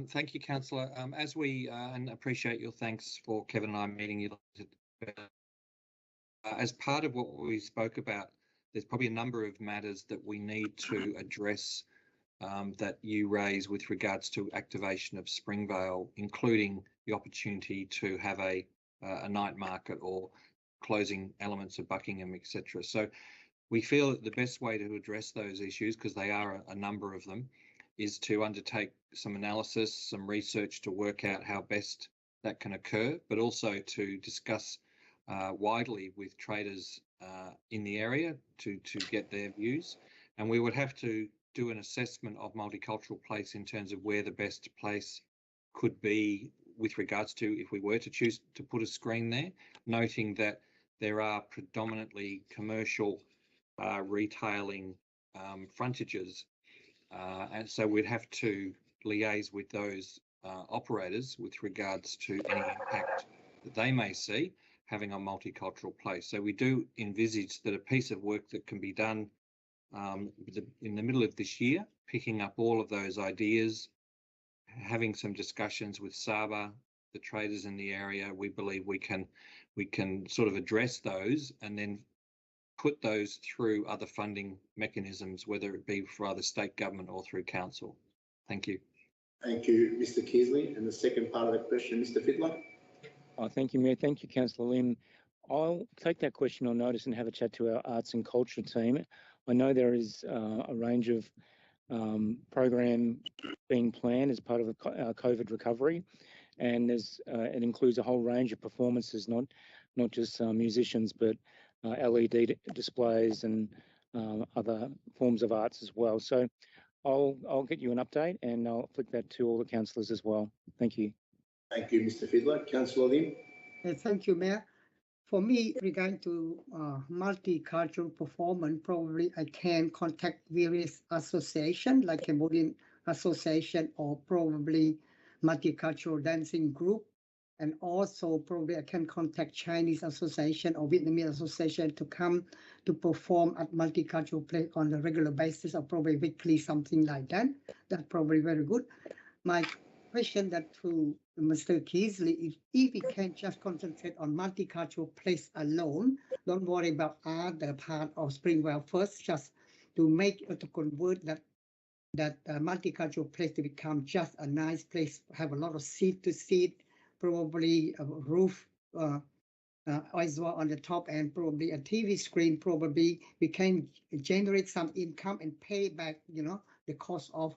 Thank you, Councillor. As we and appreciate your thanks for Kevin and I meeting you. As part of what we spoke about, there's probably a number of matters that we need to address that you raise with regards to activation of Springvale, including the opportunity to have a night market or closing elements of Buckingham, etc. So we feel that the best way to address those issues, because they are a number of them, is to undertake some analysis, some research to work out how best that can occur, but also to discuss widely with traders in the area to get their views. And we would have to do an assessment of multicultural place in terms of where the best place could be with regards to if we were to choose to put a screen there, noting that there are predominantly commercial retailing frontages. And so we'd have to liaise with those operators with regards to any impact that they may see having a multicultural place. So we do envisage that a piece of work that can be done in the middle of this year, picking up all of those ideas, having some discussions with Saba, the traders in the area. We believe we can sort of address those and then put those through other funding mechanisms, whether it be for either state government or through council. Thank you. Thank you, Mr. Kearsley. And the second part of the question, Mr. Fiddler. Thank you, Mayor. Thank you, Councillor Lim. I'll take that question on notice and have a chat to our arts and culture team. I know there is a range of program being planned as part of our COVID recovery, and it includes a whole range of performances, not just musicians, but LED displays and other forms of arts as well. So I'll get you an update and I'll flick that to all the councillors as well. Thank you. Thank you, Mr. Fiddler. Councillor Lim. Thank you, Mayor. For me, regarding to multicultural performance, probably I can contact various associations like Cambodian Association or probably multicultural dancing group. And also probably I can contact Chinese Association or Vietnamese Association to come to perform at multicultural place on a regular basis or probably weekly, something like that. That's probably very good. My question that to Mr. Kearsley is if we can just concentrate on multicultural place alone, don't worry about other part of Springvale first, just to make to convert that multicultural place to become just a nice place, have a lot of seat to sit, probably a roof as well on the top, and probably a TV screen. Probably we can generate some income and pay back, the cost of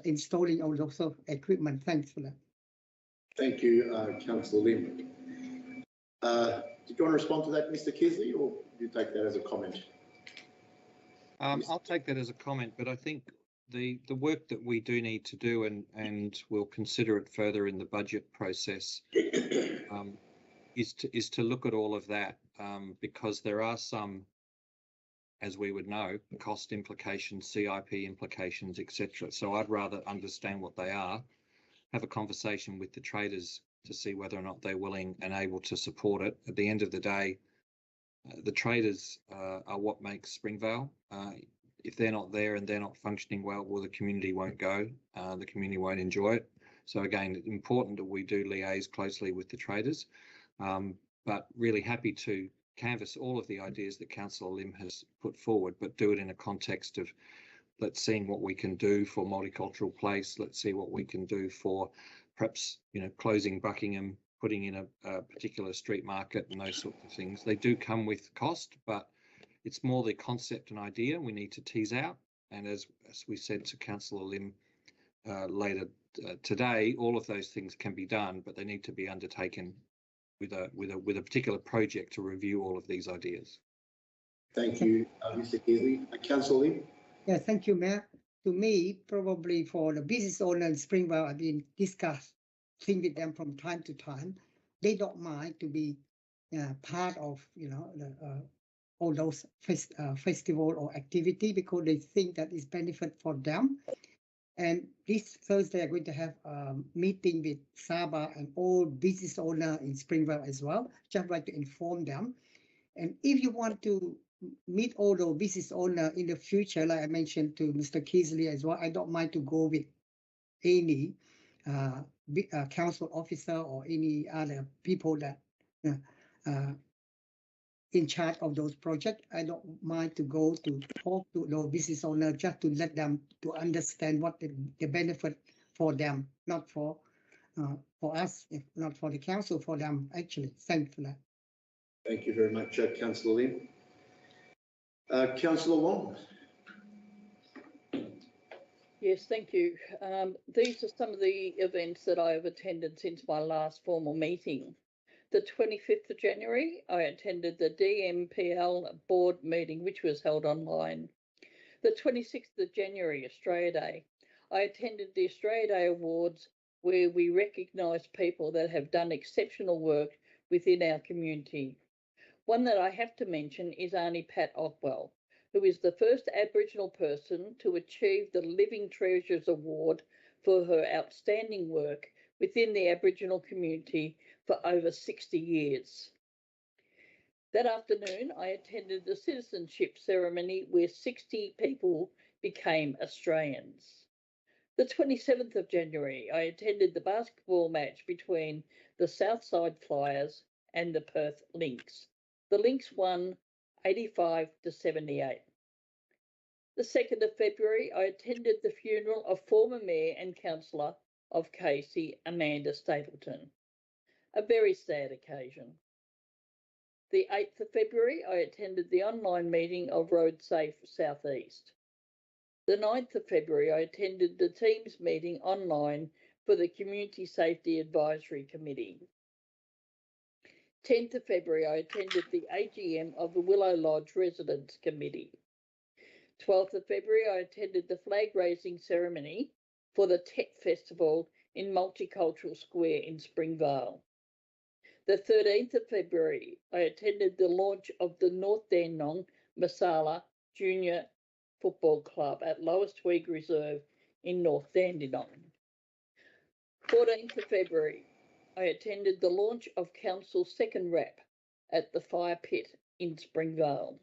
installing all those equipment. Thanks for that. Thank you, Councillor Lim. Did you want to respond to that, Mr. Kearsley, or do you take that as a comment? I'll take that as a comment, but I think the work that we do need to do, and we'll consider it further in the budget process, is to look at all of that, because there are some, as we would know, cost implications, CIP implications, etc. So I'd rather understand what they are, have a conversation with the traders to see whether or not they're willing and able to support it. At the end of the day, the traders are what makes Springvale. If they're not there and they're not functioning well, the community won't go, the community won't enjoy it. So again, it's important that we do liaise closely with the traders, but really happy to canvass all of the ideas that Councillor Lim has put forward, but do it in a context of let's see what we can do for Multicultural Place. Let's see what we can do for perhaps, closing Buckingham, putting in a particular street market and those sorts of things. They do come with cost, but it's more the concept and idea we need to tease out. And as we said to Councillor Lim later today, all of those things can be done, but they need to be undertaken with a particular project to review all of these ideas. Thank you, Mr. Keasley. Councillor Lim. Yeah, thank you, Mayor. To me, probably for the business owner in Springvale, I've been discussing with them from time to time. They don't mind to be part of, all those festival or activity because they think that is benefit for them. And this Thursday, I'm going to have a meeting with Saba and all business owner in Springvale as well. Just like to inform them. And if you want to meet all the business owner in the future, like I mentioned to Mr. Keasley as well, I don't mind to go with any council officer or any other people that in charge of those projects. I don't mind to go to talk to the business owner just to let them to understand what the benefit for them, not for us, if not for the council, for them actually. Thanks for that. Thank you very much, Councillor Lim. Councillor Wong. Yes, thank you. These are some of the events that I have attended since my last formal meeting. The 25th of January, I attended the DMPL board meeting, which was held online. The 26th of January, Australia Day, I attended the Australia Day Awards, where we recognise people that have done exceptional work within our community. One that I have to mention is Auntie Pat Ockwell, who is the first Aboriginal person to achieve the Living Treasures Award for her outstanding work within the Aboriginal community for over 60 years. That afternoon, I attended the Citizenship ceremony where 60 people became Australians. The 27th of January, I attended the basketball match between the Southside Flyers and the Perth Lynx. The Lynx won 85-78. The 2nd of February, I attended the funeral of former Mayor and Councillor of Casey, Amanda Stapleton. A very sad occasion. The 8th of February, I attended the online meeting of Road Safe South East. The 9th of February, I attended the Teams meeting online for the Community Safety Advisory Committee. 10th of February, I attended the AGM of the Willow Lodge Residents Committee. 12th of February, I attended the flag raising ceremony for the Tech Festival in Multicultural Square in Springvale. The 13th of February, I attended the launch of the North Dandenong Masala Junior Football Club at Lower Tweed Reserve in North Dandenong. 14th of February, I attended the launch of Council's second RAP at the Fire Pit in Springvale.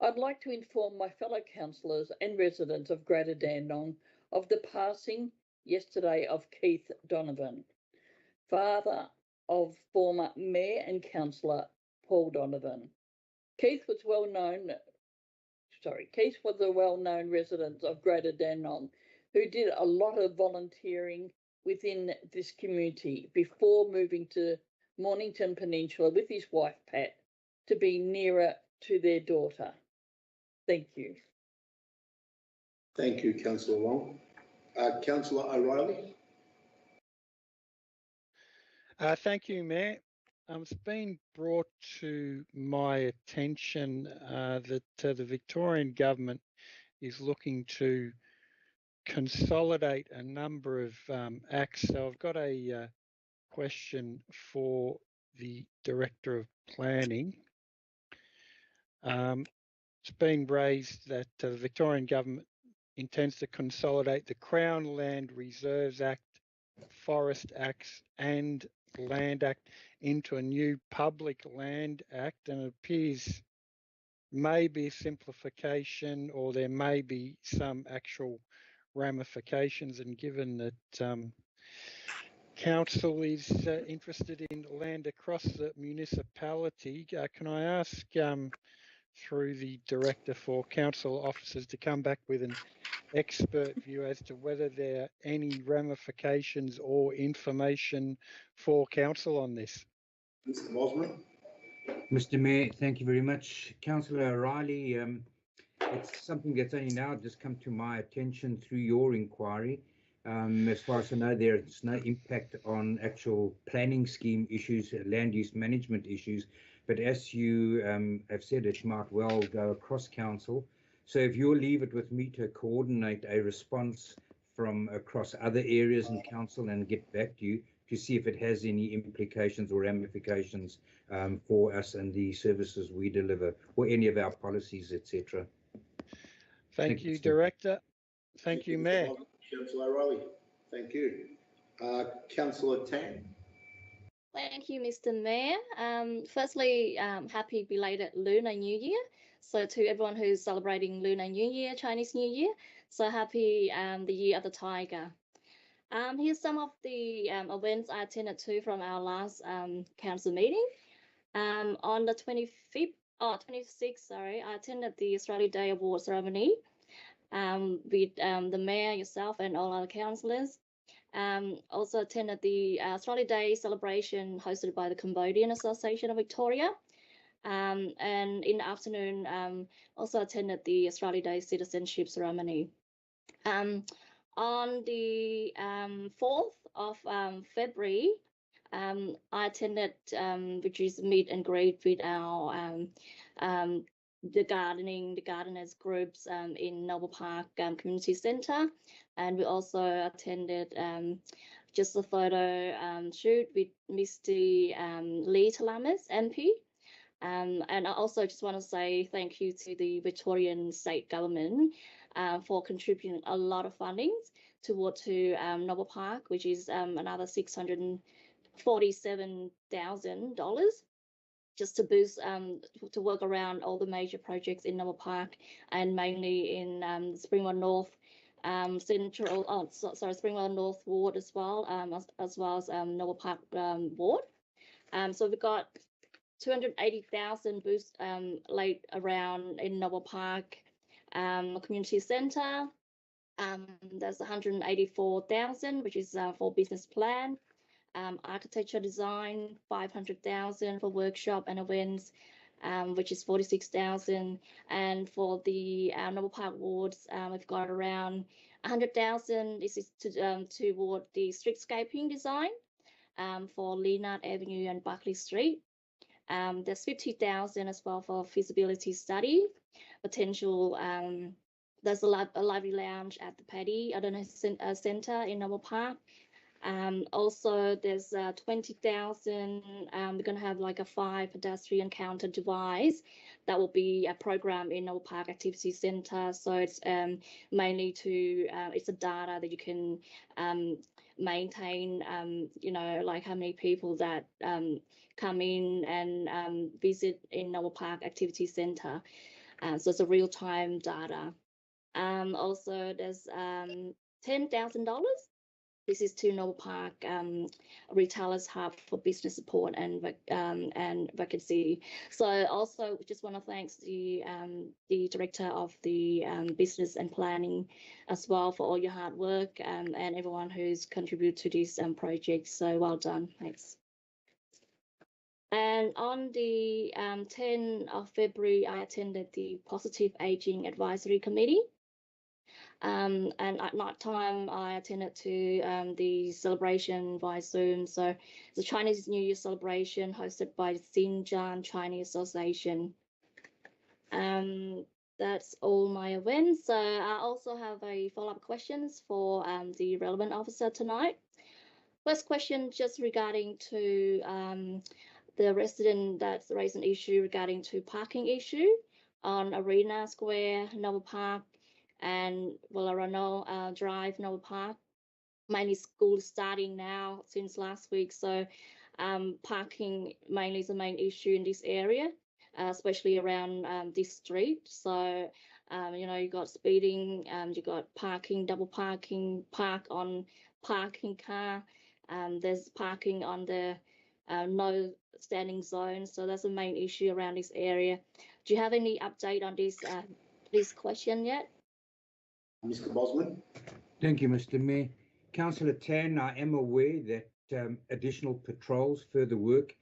I'd like to inform my fellow councillors and residents of Greater Dandenong of the passing yesterday of Keith Donovan, father of former Mayor and Councillor Paul Donovan. Keith was a well-known resident of Greater Dandenong who did a lot of volunteering within this community before moving to Mornington Peninsula with his wife Pat to be nearer to their daughter. Thank you. Thank you, Councillor Wong. Councillor O'Reilly. Thank you, Mayor. It's been brought to my attention that the Victorian government is looking to consolidate a number of acts. So I've got a question for the Director of Planning. It's been raised that the Victorian Government intends to consolidate the Crown Land Reserves Act, Forest Acts and Land Act into a new Public Land Act, and it appears maybe a simplification or there may be some actual ramifications, and given that Council is interested in land across the municipality, can I ask through the Director for Council officers to come back with an expert view as to whether there are any ramifications or information for Council on this? Mr. Bosman. Mr. Mayor, thank you very much. Councillor O'Reilly, it's something that's only now just come to my attention through your inquiry. As far as I know, there's no impact on actual planning scheme issues, land use management issues, but as you have said, it might well go across council. So if you'll leave it with me to coordinate a response from across other areas in council and get back to you to see if it has any implications or ramifications for us and the services we deliver or any of our policies, etc. Thank you, Director. Thank you, Mayor. Councillor O'Reilly. Thank you. Councillor Tang. Thank you, Mr. Mayor. Firstly, happy belated Lunar New Year. So to everyone who's celebrating Lunar New Year, Chinese New Year, so happy the Year of the Tiger. Here's some of the events I attended to from our last council meeting. On the 26th, I attended the Australia Day Award ceremony with the Mayor, yourself, and all other councillors. Also attended the Australia Day celebration hosted by the Cambodian Association of Victoria. And in the afternoon, also attended the Australia Day Citizenship ceremony. On the 4th of February, I attended, which is meet and greet with our the gardeners groups in Noble Park Community Centre, and we also attended just a photo shoot with Mr. Lee Talamas, MP. And I also just want to say thank you to the Victorian State Government for contributing a lot of funding toward Noble Park, which is another $647,000 just to boost to work around all the major projects in Noble Park, and mainly in Springwell North Springwell North Ward as well as Noble Park Ward. So we've got 280,000 boosts laid around in Noble Park Community Centre. There's 184,000, which is for business plan. Architecture design, 500,000 for workshop and events, which is 46,000. And for the Noble Park wards, we've got around 100,000. This is toward the streetscaping design for Leonard Avenue and Buckley Street. There's 50,000 as well for feasibility study, potential. There's a lively lounge at the Paddy Centre in Noble Park. Also, there's 20,000. We're going to have like a 5 pedestrian counter device that will be a program in Noble Park Activity Centre. So it's mainly to it's a data that you can maintain. You know, like how many people that come in and visit in Noble Park Activity Centre. So it's a real-time data. Also, there's $10,000. This is to Noble Park Retailers Hub for business support and vacancy. So also just want to thank the director of the business and planning as well for all your hard work and everyone who's contributed to this project. So well done, thanks. And on the 10th of February, I attended the Positive Aging Advisory Committee. And at night time, I attended to the celebration via Zoom. So it's a Chinese New Year celebration hosted by the Xinjiang Chinese Association. That's all my events. So I also have a follow-up questions for the relevant officer tonight. First question, just regarding to the resident that's raised an issue regarding to parking issue on Arena Square, Noble Park, and Villarano Drive, Noble Park. Mainly school starting now since last week, so parking mainly is the main issue in this area, especially around this street. So you know, you got speeding, you got parking, double parking, park on parking car. There's parking on the no standing zone, so that's the main issue around this area. Do you have any update on this question yet? Mr. Bosman. Thank you, Mr. Mayor. Councillor Tan, I am aware that additional patrols, further work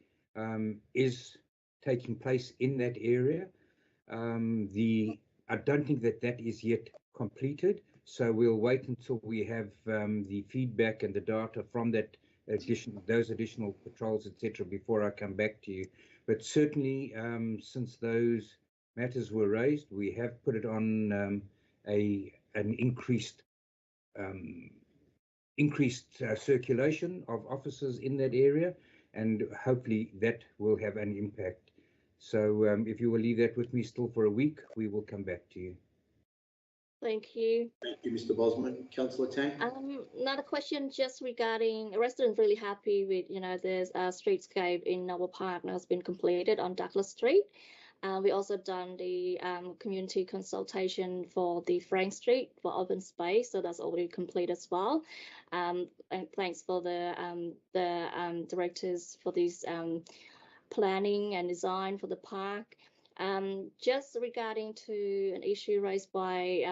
is taking place in that area. I don't think that is yet completed, so we'll wait until we have the feedback and the data from those additional patrols, etc., before I come back to you. But certainly, since those matters were raised, we have put it on an increased circulation of officers in that area, and hopefully that will have an impact. So if you will leave that with me still for a week, we will come back to you. Thank you. Thank you, Mr. Bosman. Councillor Tang. Another question just regarding a resident really happy with, you know, there's a streetscape in Noble Park now has been completed on Douglas Street. We also done the community consultation for the Frank Street for open space, so that's already complete as well. And thanks for the directors for this planning and design for the park. Just regarding to an issue raised by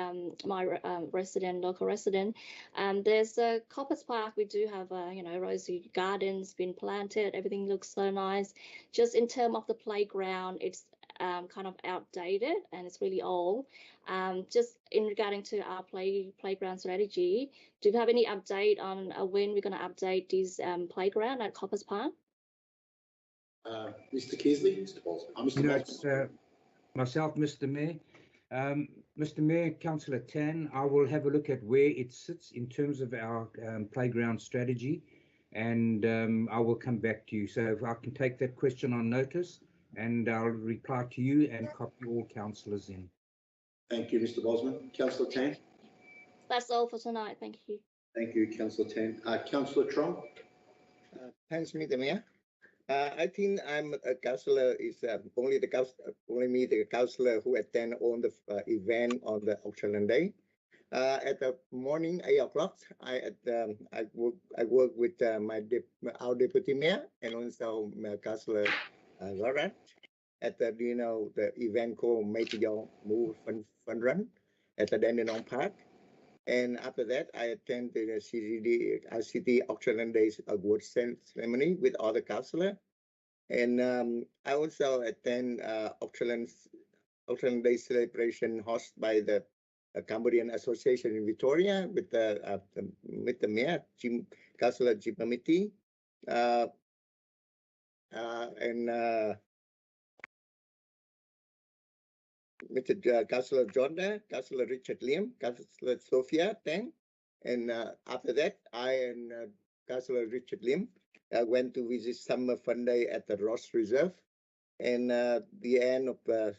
my local resident, there's a Coppers Park. We do have you know, rosy gardens been planted. Everything looks so nice. Just in terms of the playground, it's kind of outdated and it's really old. Just in regarding to our playground strategy, do you have any update on when we're going to update this playground at Coppers Park? Mr. Keasley, Mr. Bosman. No, it's myself, Mr. Mayor. Mr. Mayor, Councillor Tan, I will have a look at where it sits in terms of our playground strategy, and I will come back to you. So if I can take that question on notice, and I'll reply to you and copy all councillors in. Thank you, Mr. Bosman. Councillor Tan. That's all for tonight. Thank you. Thank you, Councillor Tan. Councillor Trong. Thanks, Mr. Mayor. I think I'm a councillor. Is only me, the councillor who attend on the event on the Auckland Day. At the morning 8 o'clock, I work with our deputy mayor and also Councillor Garrett at the the event called Make Your Move Fun Run at the Dandenong Park. And after that, I attended the City Auckland Days award ceremony with other councillors. And I also attend Auckland Day celebration hosted by the Cambodian Association in Victoria with the mayor, Councillor Jim Amity, and Mr. Councillor John there, Councillor Richard Lim, Councillor Sophia Tang, and after that, I and Councillor Richard Lim went to visit Summer Fun Day at the Ross Reserve, and the end of the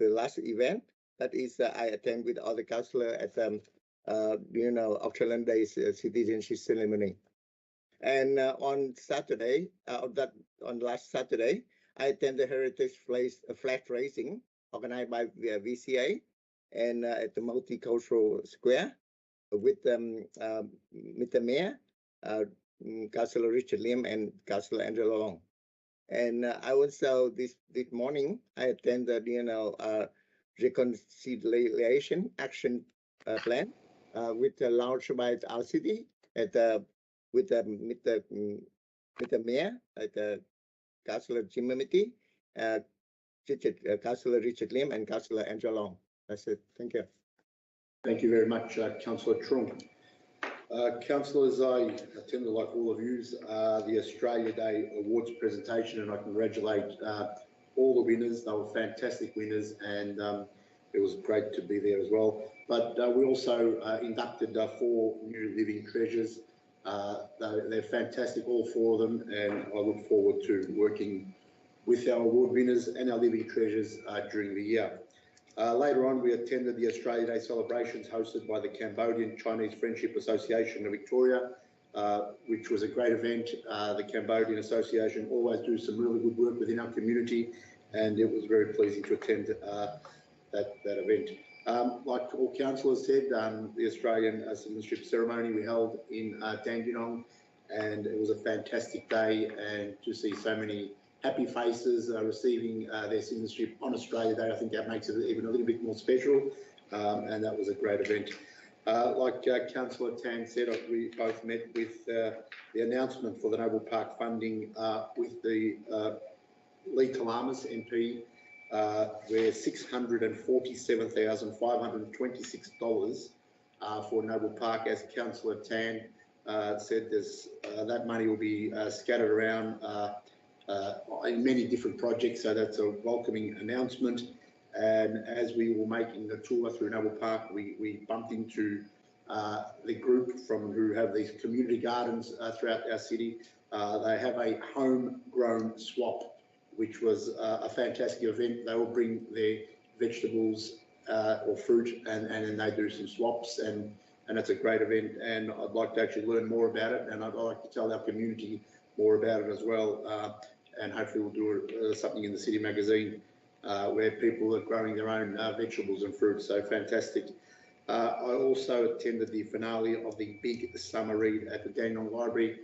last event, that is, I attend with other councillor at Auckland Day's citizenship ceremony, and on Saturday, on last Saturday, I attended Heritage flag raising organized by the VCA and at the Multicultural Square with the mayor, Councillor Richard Lim and Councillor Angela Long. And I also this morning I attended reconciliation action plan with launched by our city at with the mayor at Councillor Jim Amity, Councillor Richard Lim, and Councillor Angela Long. That's it. Thank you. Thank you very much, Councillor Trung. Councillors, I attended, like all of you, the Australia Day Awards presentation, and I congratulate all the winners. They were fantastic winners, and it was great to be there as well. But we also inducted 4 new living treasures. They're fantastic, all 4 of them, and I look forward to working with our award winners and our living treasures during the year. Later on, we attended the Australia Day celebrations hosted by the Cambodian Chinese Friendship Association of Victoria, which was a great event. The Cambodian Association always do some really good work within our community, and it was very pleasing to attend that event. Like all councillors said, the Australian citizenship ceremony we held in Dandenong, and it was a fantastic day, and to see so many happy faces receiving their citizenship on Australia Day, I think that makes it even a little bit more special, and that was a great event. Like Councillor Tan said, we both met with the announcement for the Noble Park funding with the Lee Talamas MP, where $647,526 for Noble Park. As Councillor Tan said, that money will be scattered around in many different projects, so that's a welcoming announcement. And as we were making the tour through Noble Park, we bumped into the group who have these community gardens throughout our city. They have a homegrown swap, which was a fantastic event. They will bring their vegetables or fruit, and then they do some swaps, and it's a great event. And I'd like to actually learn more about it, and I'd like to tell our community more about it as well. And hopefully we'll do something in the City magazine where people are growing their own vegetables and fruits. So fantastic. I also attended the finale of the Big Summer Read at the Dandenong Library.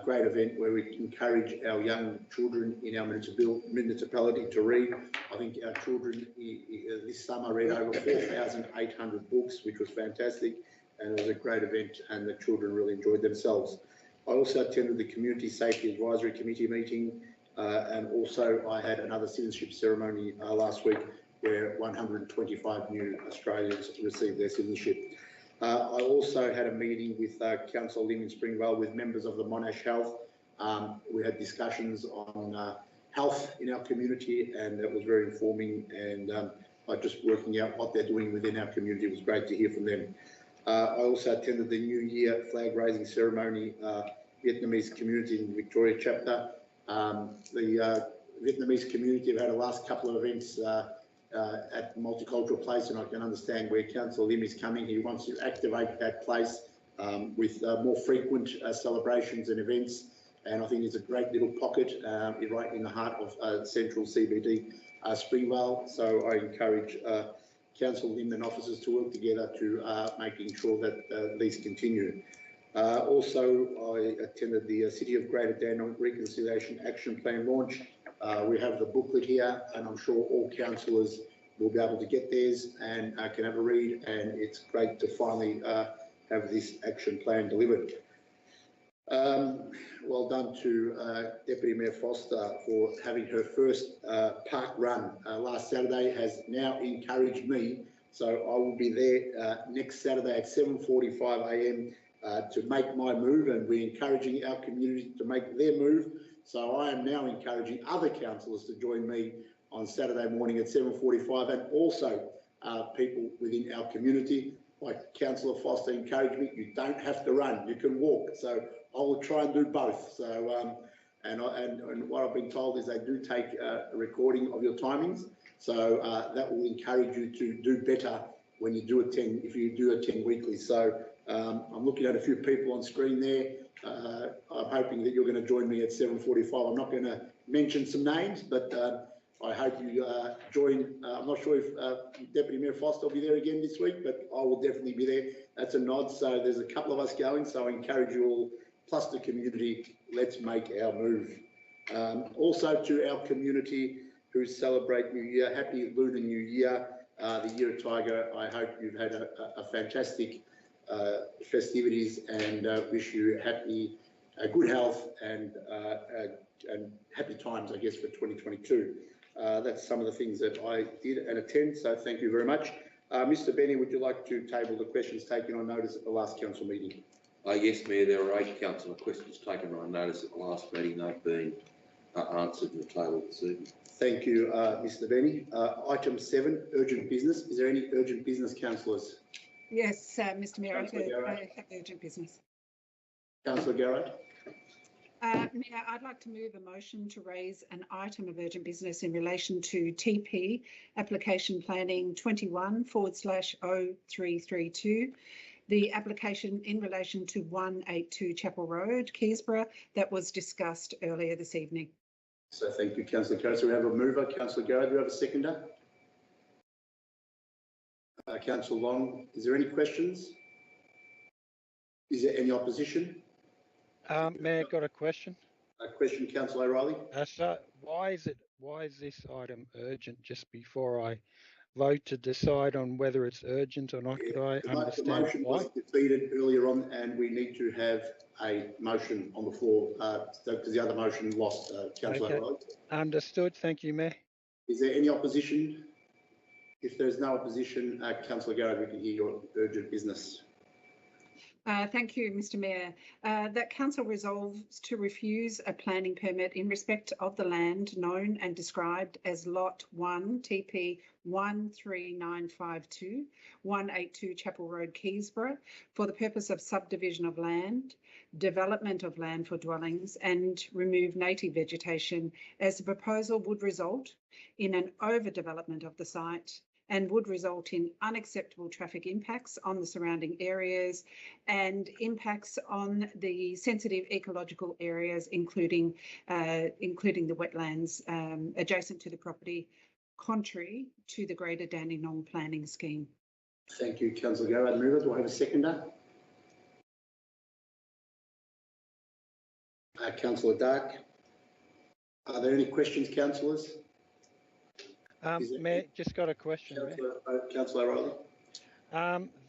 Great event where we encourage our young children in our municipality to read. I think our children this summer read over 4,800 books, which was fantastic, and it was a great event, and the children really enjoyed themselves. I also attended the Community Safety Advisory Committee meeting, and also I had another citizenship ceremony last week where 125 new Australians received their citizenship. I also had a meeting with Council Lim in Springvale with members of the Monash Health. We had discussions on health in our community, and that was very informing, and just working out what they're doing within our community was great to hear from them. I also attended the New Year flag raising ceremony, Vietnamese community in the Victoria chapter. The Vietnamese community have had the last couple of events at Multicultural Place, and I can understand where Councillor Lim is coming. He wants to activate that place with more frequent celebrations and events, and I think it's a great little pocket right in the heart of central CBD Springvale. So I encourage Councillor Lim and officers to work together to making sure that these continue. Also, I attended the City of Greater Dandenong Reconciliation Action Plan launch. We have the booklet here, and I'm sure all councillors will be able to get theirs and can have a read, and it's great to finally have this action plan delivered. Well done to Deputy Mayor Foster for having her first park run last Saturday, has now encouraged me, so I will be there next Saturday at 7:45 a.m. To make my move, and we're encouraging our community to make their move. So I am now encouraging other councillors to join me on Saturday morning at 7:45, and also people within our community. Like Councillor Foster encouraged me, you don't have to run, you can walk. So I will try and do both. So and what I've been told is they do take a recording of your timings. So that will encourage you to do better when you do attend, if you do attend weekly. So I'm looking at a few people on screen there. I'm hoping that you're going to join me at 7:45. I'm not going to mention some names, but I hope you join. I'm not sure if Deputy Mayor Foster will be there again this week, but I will definitely be there. That's a nod. So there's a couple of us going, so I encourage you all, plus the community, let's make our move. Also to our community who celebrate New Year, Happy Lunar New Year, the Year of Tiger. I hope you've had a fantastic festivities, and wish you good health and happy times, I guess, for 2022. That's some of the things that I did and attend, so thank you very much. Mr. Benny, would you like to table the questions taken on notice at the last council meeting? Yes, Mayor, there were 8 councillor questions taken on notice at the last meeting. They've been answered and tabled this evening. Thank you, Mr. Benny. Item 7, urgent business. Is there any urgent business, councillors? Yes, Mr. Mayor, Councillor Garrett. I have urgent business. Councillor Garrett. Mayor, I'd like to move a motion to raise an item of urgent business in relation to TP application planning 21/0332, the application in relation to 182 Chapel Road, Keysborough, that was discussed earlier this evening. So thank you, Councillor Garrett. So we have a mover, Councillor Garrett. Do we have a seconder? Councillor Long, is there any questions? Is there any opposition? Mayor, got a question. A question, Councillor O'Reilly. So why is this item urgent just before I vote to decide on whether it's urgent or not? Could I understand the motion why? was defeated earlier on, and we need to have a motion on the floor because the other motion lost, Councillor Okay. O'Reilly. Understood. Thank you, Mayor. Is there any opposition? If there's no opposition, Councillor Garrett, we can hear your urgent business. Thank you, Mr. Mayor. That council resolves to refuse a planning permit in respect of the land known and described as Lot 1 TP 13952 182 Chapel Road, Keysborough, for the purpose of subdivision of land, development of land for dwellings, and remove native vegetation, as the proposal would result in an overdevelopment of the site and would result in unacceptable traffic impacts on the surrounding areas and impacts on the sensitive ecological areas, including the wetlands adjacent to the property, contrary to the Greater Dandenong planning scheme. Thank you, Councillor Garrett. Mover, do I have a seconder? Councillor Dark. Are there any questions, councillors? Mayor, just got a question. Councillor O'Reilly.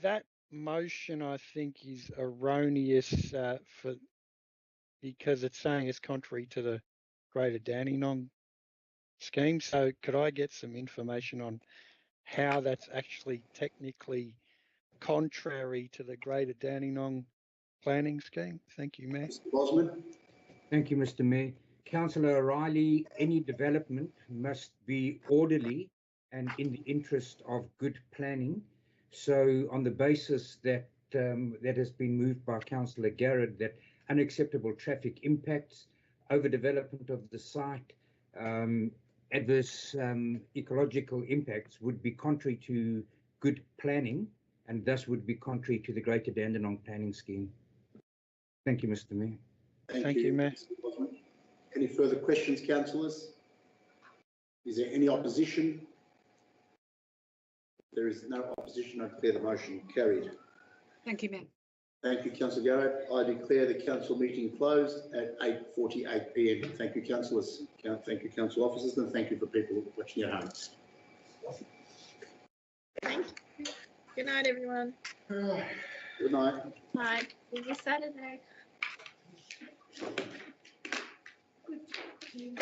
That motion, I think, is erroneous because it's saying it's contrary to the Greater Dandenong scheme. So could I get some information on how that's actually technically contrary to the Greater Dandenong planning scheme? Thank you, Mayor. Mr. Bosman. Thank you, Mr. Mayor. Councillor O'Reilly, any development must be orderly and in the interest of good planning. So on the basis that that has been moved by Councillor Garrett, that unacceptable traffic impacts, overdevelopment of the site, adverse ecological impacts would be contrary to good planning and thus would be contrary to the Greater Dandenong planning scheme. Thank you, Mr. Mayor. Thank you, Mayor. Any further questions, councillors? Is there any opposition? If there is no opposition, I declare the motion carried. Thank you, Mayor. Thank you, Councillor Garrett. I declare the council meeting closed at 8:48 p.m. Thank you, councillors. Thank you, council officers, and thank you for people watching at home. Thank you. Good night, everyone. Good night. Bye. See you Saturday. Good.